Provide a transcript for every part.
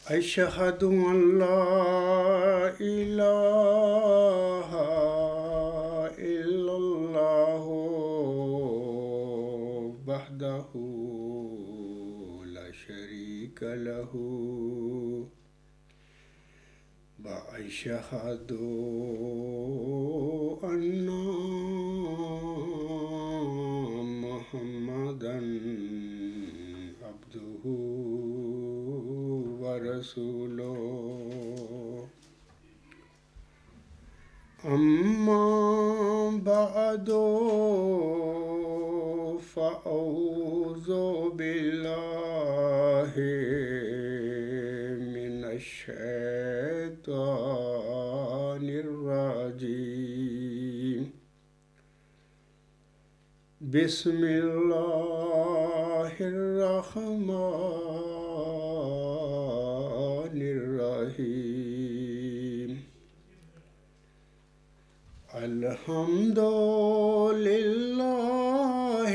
أشهد أن لا إله إلا الله وحده لا شريك له وأشهد أن محمدا عبده ورسوله أما بعد فأعوذ بالله من الشيطان الرجيم بسم الله الرحمن الرحيم الحمد لله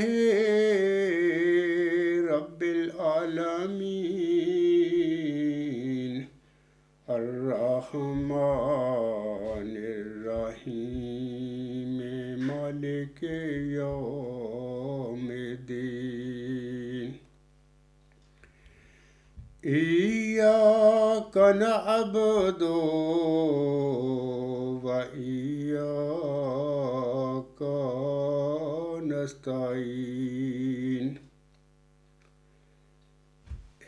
رب العالمين الرحمن الرحيم مالك يوم الدين إياك نعبد وإياك نستعين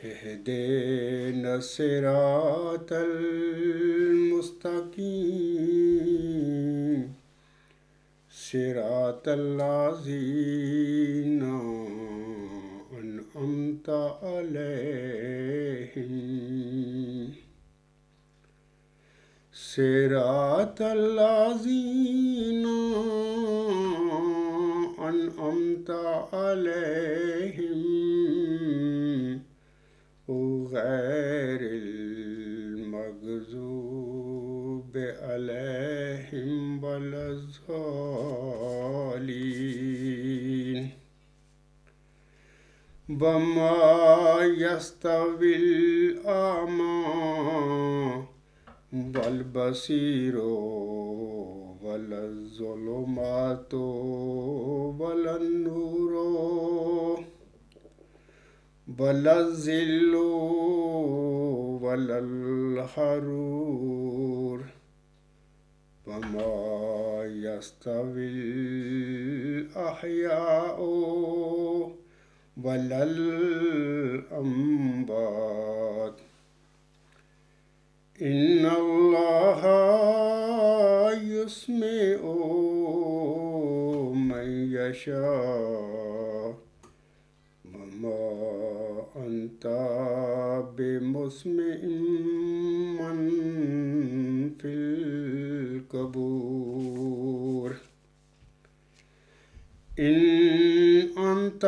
اهدنا الصراط المستقيم صراط الذين أنعمت عليهم صراط الذين أنعمت عليهم غير المغضوب عليهم ولا الضالين وما يستوي الأعمى والبصير ولا الظلمات ولا النور ولا الظل ولا الحرور وما يستوي الأحياء ولا الأموات إن الله يسمع من يشاء وما أنت بمسمع من في القبور إن أنت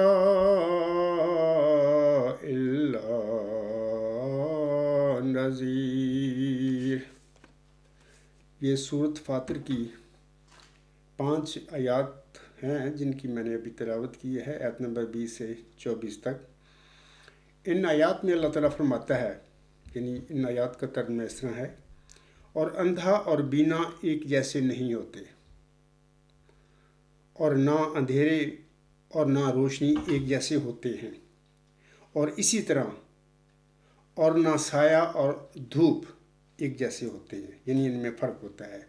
إلا نذیر۔ یہ سورت فاطر کی 5 آیات ہیں جن کی میں نے ابھی تلاوت کی ہے، آیت نمبر 20 سے 24 تک۔ ان آیات میں اللہ تعالیٰ فرماتا ہے، یعنی ان آیات کا ترجمہ اس طرح ہے، اور اندھا اور بینا ایک جیسے نہیں ہوتے، اور نہ اندھیرے اور نہ روشنی ایک جیسے ہوتے ہیں، اور اسی طرح اور نہ سایہ اور دھوپ ایک جیسے ہوتے ہیں، یعنی ان میں فرق ہوتا ہے۔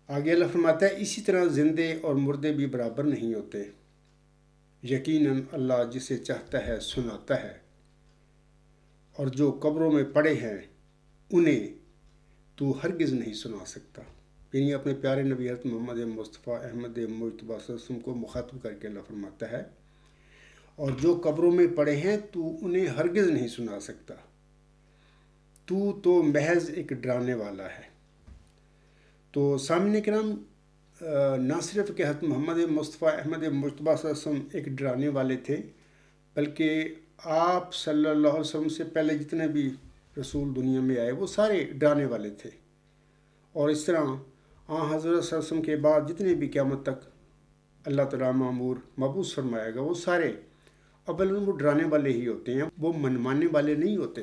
آگے اللہ فرماتا ہے اسی طرح زندے اور مردے بھی برابر نہیں ہوتے، یقیناً اللہ جسے چاہتا ہے سناتا ہے، اور جو قبروں میں پڑے ہیں انہیں تو ہرگز نہیں سنا سکتا، یعنی اپنے پیارے نبی حضرت محمد مصطفیٰ احمد مجتبیٰ صلی اللہ علیہ وسلم کو مخاطب کر کے اللہ فرماتا ہے، اور جو قبروں میں پڑے ہیں تو انہیں ہرگز نہیں سنا سکتا، تو محض ایک ڈرانے والا ہے۔ تو سامعین کرام، نہ صرف کہ حضرت محمد مصطفیٰ احمد مجتبیٰ صلی اللہ علیہ وسلم ایک ڈرانے والے تھے، بلکہ آپ صلی اللہ علیہ وسلم سے پہلے جتنے بھی رسول دنیا میں آئے وہ سارے ڈرانے والے تھے، اور اس طرح حضرت صلی اللہ علیہ وسلم کے بعد جتنے بھی قیامت تک اللہ تعالیٰ معمور مبعوث فرمائے گا وہ سارے اول وہ ڈرانے والے ہی ہوتے ہیں، وہ منوانے والے نہیں ہوتے۔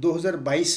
2022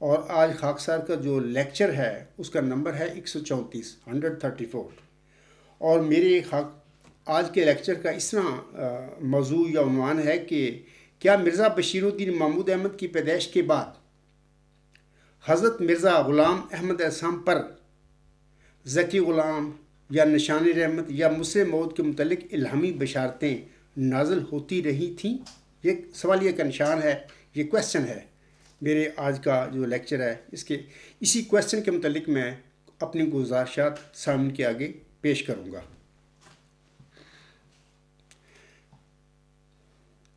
اور آج خاکسار کا جو لیکچر ہے اس کا نمبر ہے 134 134. اور میرے آج کے لیکچر کا اس طرح موضوع یا عنوان ہے کہ کیا مرزا بشیر الدین محمود احمد کی پیدائش کے بعد حضرت مرزا غلام احمد احسان پر ذکی غلام یا نشان رحمت یا مسلم موت کے متعلق الہامی بشارتیں نازل ہوتی رہی تھیں؟ یہ سوالیہ کا نشان ہے، یہ کویسچن ہے میرے آج کا جو لیکچر ہے. اسی کویسچن کے متعلق میں اپنی گزارشات سامنے کے آگے پیش کروں گا.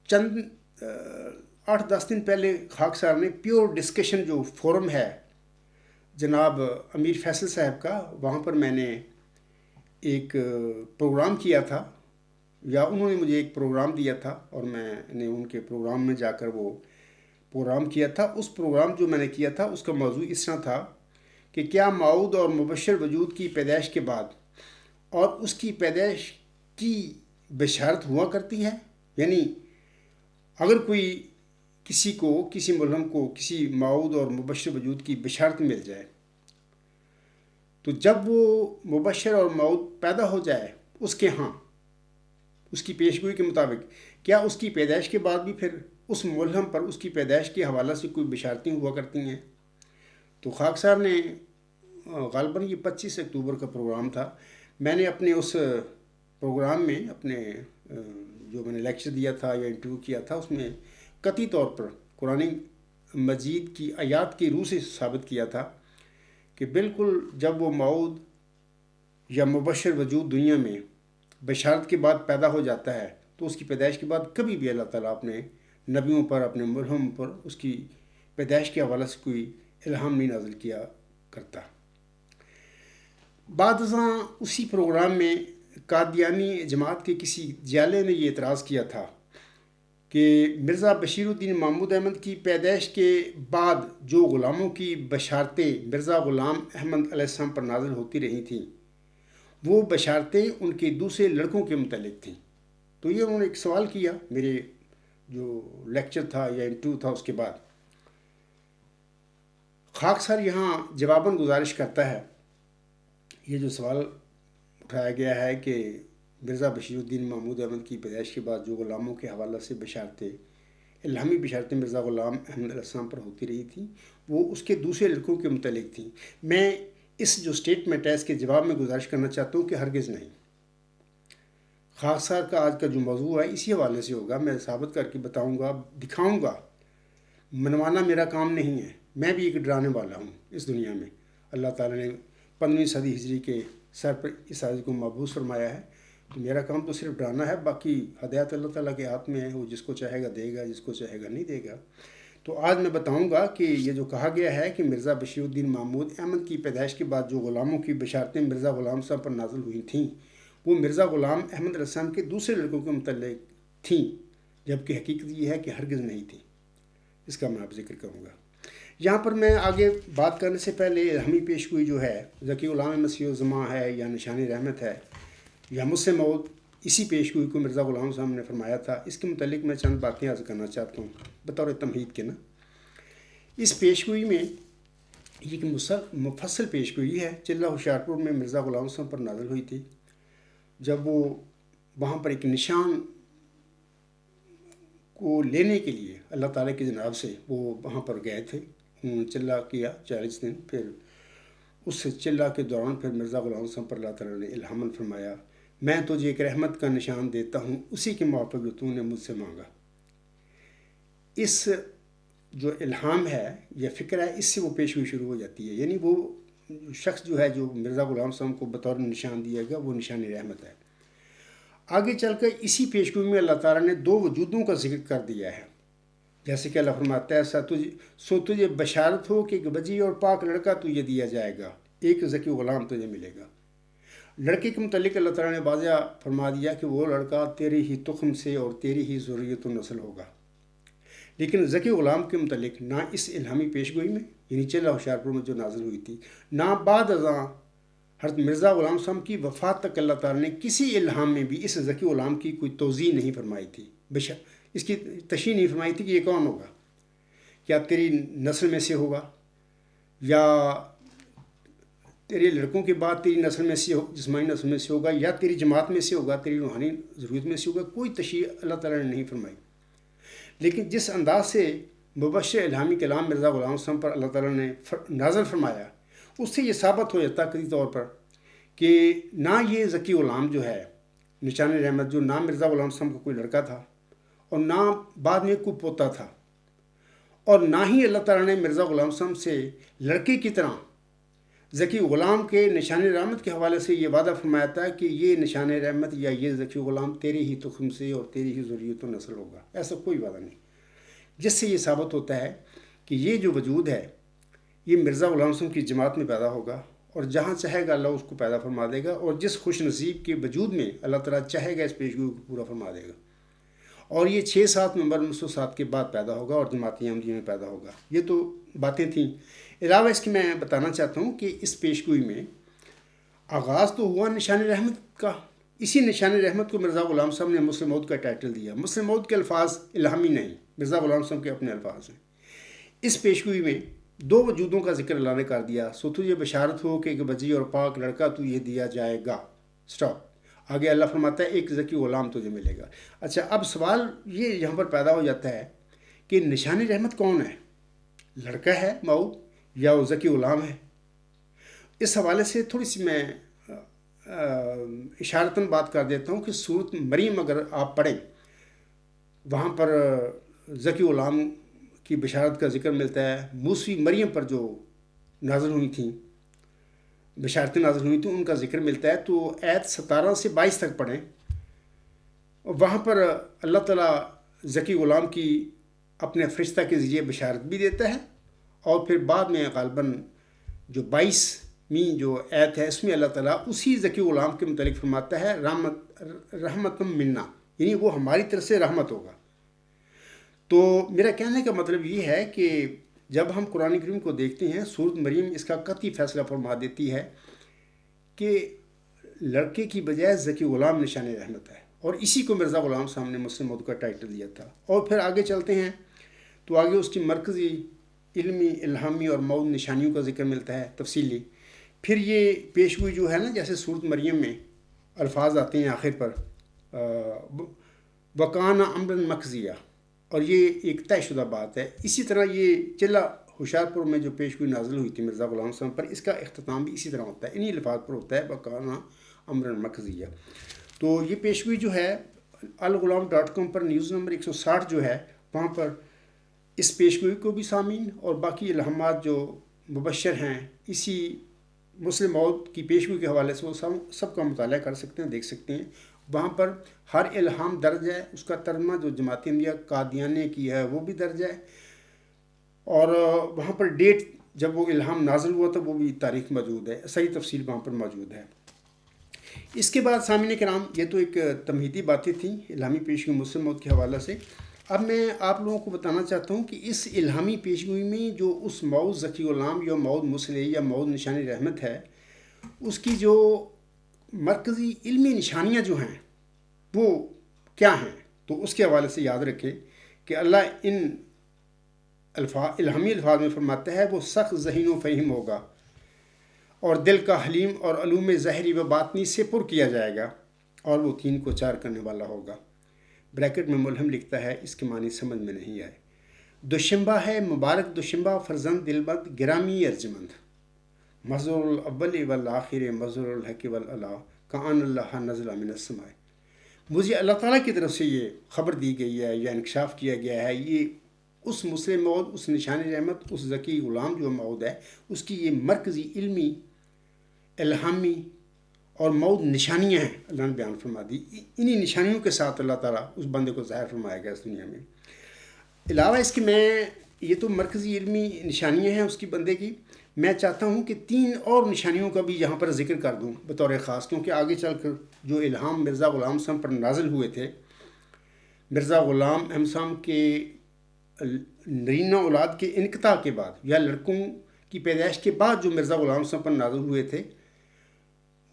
چند 8-10 دن پہلے خاکسار نے پیور ڈسکشن جو فورم ہے جناب امیر فیصل صاحب کا، وہاں پر میں نے ایک پروگرام کیا تھا، یا انہوں نے مجھے ایک پروگرام دیا تھا اور میں نے ان کے پروگرام میں جا کر وہ پروگرام کیا تھا. اس پروگرام جو میں نے کیا تھا اس کا موضوع اس طرح تھا کہ کیا موعود اور مبشر وجود کی پیدائش کے بعد اور اس کی پیدائش کی بشارت ہوا کرتی ہے؟ یعنی اگر کوئی کسی کو، کسی ملہم کو کسی موعود اور مبشر وجود کی بشارت مل جائے تو جب وہ مبشر اور موعود پیدا ہو جائے اس کے ہاں اس کی پیشگوئی کے مطابق، کیا اس کی پیدائش کے بعد بھی پھر اس ملہم پر اس کی پیدائش کے حوالہ سے کوئی بشارتیں ہوا کرتی ہیں؟ تو خاکسار نے غالباً یہ 25 اکتوبر کا پروگرام تھا. میں نے اپنے اس پروگرام میں اپنے جو میں نے لیکچر دیا تھا یا انٹرویو کیا تھا اس میں قطعی طور پر قرآن مجید کی آیات کی روح سے ثابت کیا تھا کہ بالکل جب وہ موعود یا مبشر وجود دنیا میں بشارت کے بعد پیدا ہو جاتا ہے تو اس کی پیدائش کے بعد کبھی بھی اللہ تعالیٰ اپنے نبیوں پر، اپنے ملہم پر اس کی پیدائش کے حوالے سے کوئی الہام نہیں نازل کیا کرتا. بعد ازاں اسی پروگرام میں قادیانی جماعت کے کسی جالے نے یہ اعتراض کیا تھا کہ مرزا بشیر الدین محمود احمد کی پیدائش کے بعد جو غلاموں کی بشارتیں مرزا غلام احمد علیہ السلام پر نازل ہوتی رہی تھیں وہ بشارتیں ان کے دوسرے لڑکوں کے متعلق تھیں. تو یہ انہوں نے ایک سوال کیا میرے جو لیکچر تھا یا انٹرویو تھا اس کے بعد. خاکسار یہاں جواباً گزارش کرتا ہے، یہ جو سوال اٹھایا گیا ہے کہ مرزا بشیر الدین محمود احمد کی پیدائش کے بعد جو غلاموں کے حوالہ سے بشارتیں، الہامی بشارتیں مرزا غلام احمد علیہ السلام پر ہوتی رہی تھیں وہ اس کے دوسرے لڑکوں کے متعلق تھیں. میں اس جو اسٹیٹمنٹ ہے اس کے جواب میں گزارش کرنا چاہتا ہوں کہ ہرگز نہیں. خاکسار کا آج کا جو موضوع ہے اسی حوالے سے ہوگا. میں ثابت کر کے بتاؤں گا، دکھاؤں گا. منوانا میرا کام نہیں ہے، میں بھی ایک ڈرانے والا ہوں اس دنیا میں. اللہ تعالیٰ نے 15ویں صدی ہجری کے سر پر اس آیت کو مبعوث فرمایا ہے، تو میرا کام تو صرف ڈرانا ہے، باقی ہدایت اللہ تعالیٰ کے ہاتھ میں ہے، وہ جس کو چاہے گا دے گا، جس کو چاہے گا نہیں دے گا. تو آج میں بتاؤں گا کہ یہ جو کہا گیا ہے کہ مرزا بشیر الدین محمود احمد کی پیدائش کے بعد جو غلاموں کی بشارتیں مرزا غلام صاحب پر نازل ہوئی تھیں وہ مرزا غلام احمد علیہ السلام کے دوسرے لڑکوں کے متعلق تھیں، جبکہ حقیقت یہ ہے کہ ہرگز نہیں تھیں. اس کا میں آپ ذکر کروں گا. یہاں پر میں آگے بات کرنے سے پہلے الہامی پیشگوئی جو ہے ذکی غلام مسیح الزماں ہے یا نشان رحمت ہے یا مسلم موت، اسی پیشگوئی کو مرزا غلام صاحب نے فرمایا تھا. اس کے متعلق میں چند باتیں عرض کرنا چاہتا ہوں بطور تمہید کے نا. اس پیشگوئی میں ایک مفصل پیشگوئی ہے، چلہ ہوشیارپور میں مرزا غلام صاحب پر نازل ہوئی تھی جب وہ وہاں پر ایک نشان کو لینے کے لیے اللہ تعالیٰ کی جناب سے وہ وہاں پر گئے تھے. چلہ کیا 40 دن، پھر اس چلہ کے دوران پھر مرزا غلام صاحب پر اللہ تعالیٰ نے الہاماً فرمایا میں تجھے ایک رحمت کا نشان دیتا ہوں اسی کے موافق جو تو نے مجھ سے مانگا. اس جو الہام ہے یا فکر ہے اس سے وہ پیشگوئی شروع ہو جاتی ہے. یعنی وہ شخص جو ہے جو مرزا غلام صاحب کو بطور نشان دیا گیا وہ نشان رحمت ہے. آگے چل کر اسی پیشگوئی میں اللہ تعالیٰ نے 2 وجودوں کا ذکر کر دیا ہے. جیسے کہ اللہ فرماتا ہے تجھے بشارت ہو کہ ایک وجی اور پاک لڑکا تجھے دیا جائے گا، ایک ذکی غلام تجھے ملے گا. لڑکے کے متعلق اللہ تعالیٰ نے واضح فرما دیا کہ وہ لڑکا تیری ہی تخم سے اور تیری ہی ذریت و نسل ہوگا. لیکن ذکی غلام کے متعلق نہ اس الہامی پیشگوئی میں یعنی چلہ ہوشیارپور میں جو نازل ہوئی تھی، نہ بعد ازاں حضرت مرزا غلام صاحب کی وفات تک اللہ تعالیٰ نے کسی الہام میں بھی اس ذکی غلام کی کوئی توضیح نہیں فرمائی تھی. اس کی تشریح نہیں فرمائی تھی کہ یہ کون ہوگا، کیا تیری نسل میں سے ہوگا یا تیرے لڑکوں کے بعد تیری نسل میں سے جسمانی نسل میں سے ہوگا، یا تیری جماعت میں سے ہوگا، تیری روحانی ضرورت میں سے ہوگا، کوئی تشریح اللہ تعالیٰ نے نہیں فرمائی. لیکن جس انداز سے مبشر الہامی کلام مرزا غلام حسن پر اللہ تعالیٰ نے نازل فرمایا، اس سے یہ ثابت ہو جاتا قطعی طور پر کہ نہ یہ ذکی غلام جو ہے نشان رحمت، جو نہ مرزا غلام حسن کا کوئی لڑکا تھا اور نہ بعد میں کوئی پوتا تھا، اور نہ ہی اللہ تعالیٰ نے مرزا غلام حسن سے لڑکے کی طرح ذکی غلام کے نشان رحمت کے حوالے سے یہ وعدہ فرمایا تھا کہ یہ نشان رحمت یا یہ ذکی غلام تیرے ہی تخم سے اور تیری ہی ذریت و نسل ہوگا. ایسا کوئی وعدہ نہیں، جس سے یہ ثابت ہوتا ہے کہ یہ جو وجود ہے یہ مرزا غلام حسن کی جماعت میں پیدا ہوگا، اور جہاں چاہے گا اللہ اس کو پیدا فرما دے گا، اور جس خوش نصیب کے وجود میں اللہ تعالیٰ چاہے گا اس پیشگوئی کو پورا فرما دے گا. اور یہ 6-7 نومبر 1907 کے بعد پیدا ہوگا اور جماعت احمدیہ میں پیدا ہوگا. یہ تو باتیں تھیں. علاوہ اس کی میں بتانا چاہتا ہوں کہ اس پیشگوئی میں آغاز تو ہوا نشان رحمت کا. اسی نشان رحمت کو مرزا غلام صاحب نے مسلم موعود کا ٹائٹل دیا. مسلم موعود کے الفاظ الہامی نہیں، مرزا غلام صاحب کے اپنے الفاظ ہیں. اس پیشگوئی میں 2 وجودوں کا ذکر اللہ نے کر دیا. سو تجھے بشارت ہو کہ ایک بچی اور پاک لڑکا تجھے دیا جائے گا. سٹاپ. آگے اللہ فرماتا ہے ایک ذکی غلام تجھے ملے گا. اچھا، اب سوال یہ یہاں پر پیدا ہو جاتا ہے کہ نشان رحمت کون ہے؟ لڑکا ہے موعود یا وہ ذکی غلام ہے؟ اس حوالے سے تھوڑی سی میں اشارتاً بات کر دیتا ہوں کہ سورۃ مریم اگر آپ پڑھیں، وہاں پر ذکی غلام کی بشارت کا ذکر ملتا ہے. موسوی مریم پر جو نازل ہوئی تھیں، بشارتیں نازل ہوئی تھیں، ان کا ذکر ملتا ہے. تو آیت 17 سے 22 تک پڑھیں، اور وہاں پر اللہ تعالیٰ ذکی غلام کی اپنے فرشتہ کے ذریعے بشارت بھی دیتا ہے، اور پھر بعد میں غالباً جو 22ویں جو آیت ہے اس میں اللہ تعالیٰ اسی ذکی غلام کے متعلق فرماتا ہے رحمت منا، یعنی وہ ہماری طرف سے رحمت ہوگا. تو میرا کہنے کا مطلب یہ ہے کہ جب ہم قرآن کریم کو دیکھتے ہیں، سورۃ مریم اس کا قطعی فیصلہ فرما دیتی ہے کہ لڑکے کی بجائے ذکی غلام نشان رحمت ہے، اور اسی کو مرزا غلام صاحب نے مسلم موعود کا ٹائٹل دیا تھا. اور پھر آگے چلتے ہیں تو آگے اس کی مرکزی علمی، الہامی اور موعود نشانیوں کا ذکر ملتا ہے تفصیلی. پھر یہ پیشگوئی جو ہے نا، جیسے سورۃ مریم میں الفاظ آتے ہیں آخر پر وَكَانَ أَمْرًا مَقْضِيًّا، اور یہ ایک طے شدہ بات ہے. اسی طرح یہ چلہ ہوشیارپور میں جو پیشگوئی نازل ہوئی تھی مرزا غلام صاحب پر، اس کا اختتام بھی اسی طرح ہوتا ہے، انہی الفاظ پر ہوتا ہے وَكَانَ أَمْرًا مَقْضِيًّا. تو یہ پیشگوئی جو ہے الغلام.com پر نیوز نمبر 160 جو ہے، وہاں پر اس پیشگوئی کو بھی سامعین اور باقی الہامات جو مبشر ہیں اسی مسلم موعود کی پیشگوئی کے حوالے سے وہ سب کا مطالعہ کر سکتے ہیں، دیکھ سکتے ہیں. وہاں پر ہر الہام درج ہے، اس کا ترجمہ جو جماعت احمدیہ قادیانیہ کی ہے وہ بھی درج ہے، اور وہاں پر ڈیٹ جب وہ الہام نازل ہوا تھا وہ بھی تاریخ موجود ہے، صحیح تفصیل وہاں پر موجود ہے. اس کے بعد سامعین کرام، یہ تو ایک تمہیدی باتیں تھیں الہامی پیشگوئی مسلم موعود کے حوالے سے. اب میں آپ لوگوں کو بتانا چاہتا ہوں کہ اس الہامی پیشگوئی میں جو اس موعود ذکی غلام یا موعود مسلح یا موعود نشان رحمت ہے، اس کی جو مرکزی علمی نشانیاں جو ہیں وہ کیا ہیں، تو اس کے حوالے سے یاد رکھیں کہ اللہ ان الہامی الفاظ میں فرماتا ہے وہ سخت ذہین و فہم ہوگا، اور دل کا حلیم اور علوم ظاہری و باطنی سے پر کیا جائے گا، اور وہ 3 کو 4 کرنے والا ہوگا. بریکٹ میں ملہم لکھتا ہے اس کے معنی سمجھ میں نہیں آئے. دوشنبہ ہے مبارک دوشنبہ فرزند دلبند گرامی ارجمند، مظہر الاول والآخر مظہر الحق والعلا کان اللہ نزل من السماء. مجھے اللہ تعالیٰ کی طرف سے یہ خبر دی گئی ہے یا انکشاف کیا گیا ہے، یہ اس مسلم موعود، اس نشان رحمت، اس ذکی غلام جو موعود ہے، اس کی یہ مرکزی علمی، الہامی اور موعود نشانیاں ہیں، اللہ نے بیان فرما دی. انہی نشانیوں کے ساتھ اللہ تعالیٰ اس بندے کو ظاہر فرمائے گا اس دنیا میں. علاوہ اس کے میں یہ تو مرکزی علمی نشانیاں ہیں اس کی بندے کی، میں چاہتا ہوں کہ 3 اور نشانیوں کا بھی یہاں پر ذکر کر دوں بطور خاص، کیونکہ آگے چل کر جو الہام مرزا غلام صاحب پر نازل ہوئے تھے، مرزا غلام احمد صاحب کے نرینہ اولاد کے انقطاع کے بعد یا لڑکوں کی پیدائش کے بعد جو مرزا غلام صاحب پر نازل ہوئے تھے،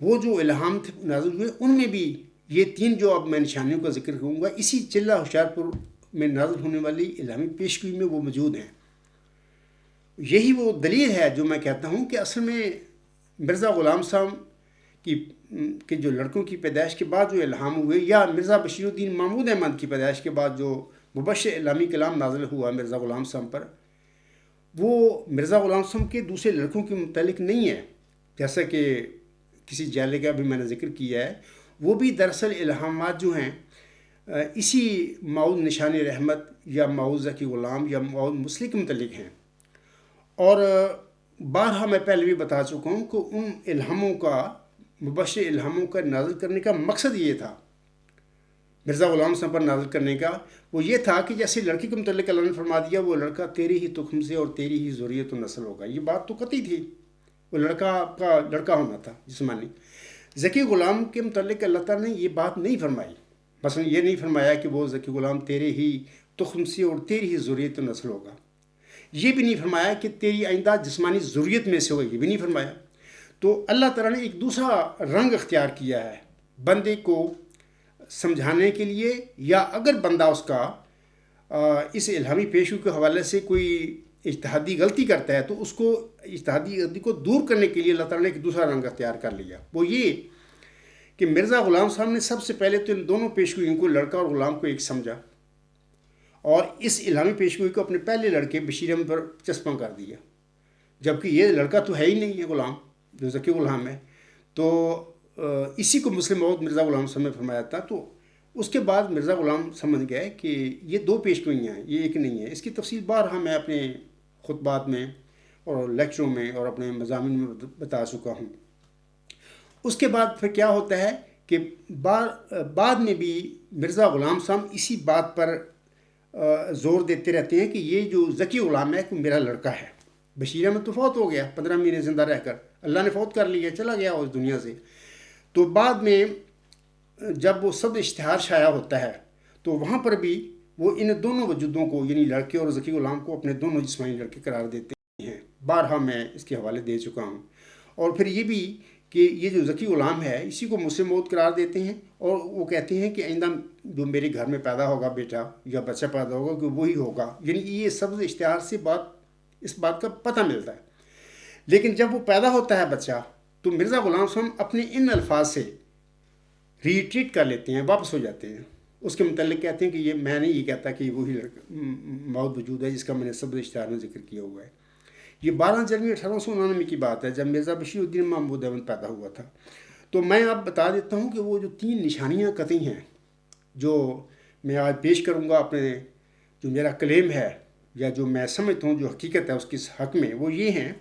وہ جو الہام نازل ہوئے ان میں بھی یہ 3 جو اب میں نشانیوں کا ذکر کروں گا اسی چلہ ہوشیارپور میں نازل ہونے والی الہامی پیشگوئی میں وہ موجود ہیں. یہی وہ دلیل ہے جو میں کہتا ہوں کہ اصل میں مرزا غلام صاحب کی جو لڑکوں کی پیدائش کے بعد جو الہام ہوئے، یا مرزا بشیر الدین محمود احمد کی پیدائش کے بعد جو مبشر الہامی کلام نازل ہوا مرزا غلام صاحب پر، وہ مرزا غلام صاحب کے دوسرے لڑکوں کے متعلق نہیں ہے. جیسا کہ کسی جیلے کا بھی میں نے ذکر کیا ہے، وہ بھی دراصل الہامات جو ہیں اسی معود نشان رحمت یا معود ذکی غلام یا معود مسلم کے متعلق ہیں. اور بارہا میں پہلے بھی بتا چکا ہوں کہ ان الہاموں کا، مبشر الہاموں کا نازل کرنے کا مقصد یہ تھا، مرزا غلام صاحب پر نازل کرنے کا وہ یہ تھا کہ جیسے لڑکی کے متعلق اللہ نے فرما دیا وہ لڑکا تیری ہی تخم سے اور تیری ہی ذریت و نسل ہوگا، یہ بات تو قطعی تھی، وہ لڑکا آپ کا لڑکا ہونا تھا جسمانی. ذکی غلام کے متعلق اللہ تعالیٰ نے یہ بات نہیں فرمائی. مثلا یہ نہیں فرمایا کہ وہ ذکی غلام تیرے ہی تخم سے اور تیری ہی ذریت و نسل ہوگا. یہ بھی نہیں فرمایا کہ تیری آئندہ جسمانی ذریت میں سے ہوگا، یہ بھی نہیں فرمایا. تو اللہ تعالیٰ نے ایک دوسرا رنگ اختیار کیا ہے بندے کو سمجھانے کے لیے، یا اگر بندہ اس کا اس الہامی پیشو کے حوالے سے کوئی اجتہادی غلطی کرتا ہے تو اس کو اجتہادی غلطی کو دور کرنے کے لیے اللہ تعالیٰ نے ایک دوسرا رنگ اختیار کر لیا. وہ یہ کہ مرزا غلام صاحب نے سب سے پہلے تو ان دونوں پیشگوئیوں کو، لڑکا اور غلام کو، ایک سمجھا اور اس الہامی پیشگوئی کو اپنے پہلے لڑکے بشیر احمد پر چسپاں کر دیا، جبکہ یہ لڑکا تو ہے ہی نہیں ہے غلام جو ذکی غلام ہے. تو اسی کو مسلم موعود مرزا غلام صاحب نے فرمایا تھا. تو اس کے بعد مرزا غلام سمجھ گئے کہ یہ دو پیشگوئیاں ہیں، یہ ایک نہیں ہے. اس کی تفصیل بارہا میں اپنے خطبات میں اور لیکچروں میں اور اپنے مضامین میں بتا چکا ہوں. اس کے بعد پھر کیا ہوتا ہے کہ بعد میں بھی مرزا غلام صاحب اسی بات پر زور دیتے رہتے ہیں کہ یہ جو ذکی غلام ہے وہ میرا لڑکا ہے. بشیر احمد تو فوت ہو گیا 15 مہینے زندہ رہ کر، اللہ نے فوت کر لیا، چلا گیا اس دنیا سے. تو بعد میں جب وہ صد اشتہار شائع ہوتا ہے تو وہاں پر بھی وہ ان دونوں وجودوں کو، یعنی لڑکے اور ذکی غلام کو، اپنے دونوں جسمانی لڑکے قرار دیتے ہیں. بارہا میں اس کے حوالے دے چکا ہوں. اور پھر یہ بھی کہ یہ جو ذکی غلام ہے اسی کو مسلم موعود قرار دیتے ہیں، اور وہ کہتے ہیں کہ آئندہ جو میرے گھر میں پیدا ہوگا بیٹا یا بچہ پیدا ہوگا کہ وہی ہوگا. یعنی یہ سبز اشتہار سے اس بات کا پتہ ملتا ہے. لیکن جب وہ پیدا ہوتا ہے بچہ تو مرزا غلام صاحب اپنے ان الفاظ سے ریٹریٹ کر لیتے ہیں، واپس ہو جاتے ہیں. اس کے متعلق کہتے ہیں کہ یہ میں نہیں یہ کہتا کہ وہی موعود وجود ہے جس کا میں نے سبز اشتہار میں ذکر کیا ہوا ہے. یہ 12 جنوری 1899 کی بات ہے جب مرزا بشیر الدین محمود احمد پیدا ہوا تھا. تو میں اب بتا دیتا ہوں کہ وہ جو 3 نشانیاں قطعی ہیں جو میں آج پیش کروں گا، اپنے جو میرا کلیم ہے یا جو میں سمجھتا ہوں جو حقیقت ہے اس کے حق میں، وہ یہ ہیں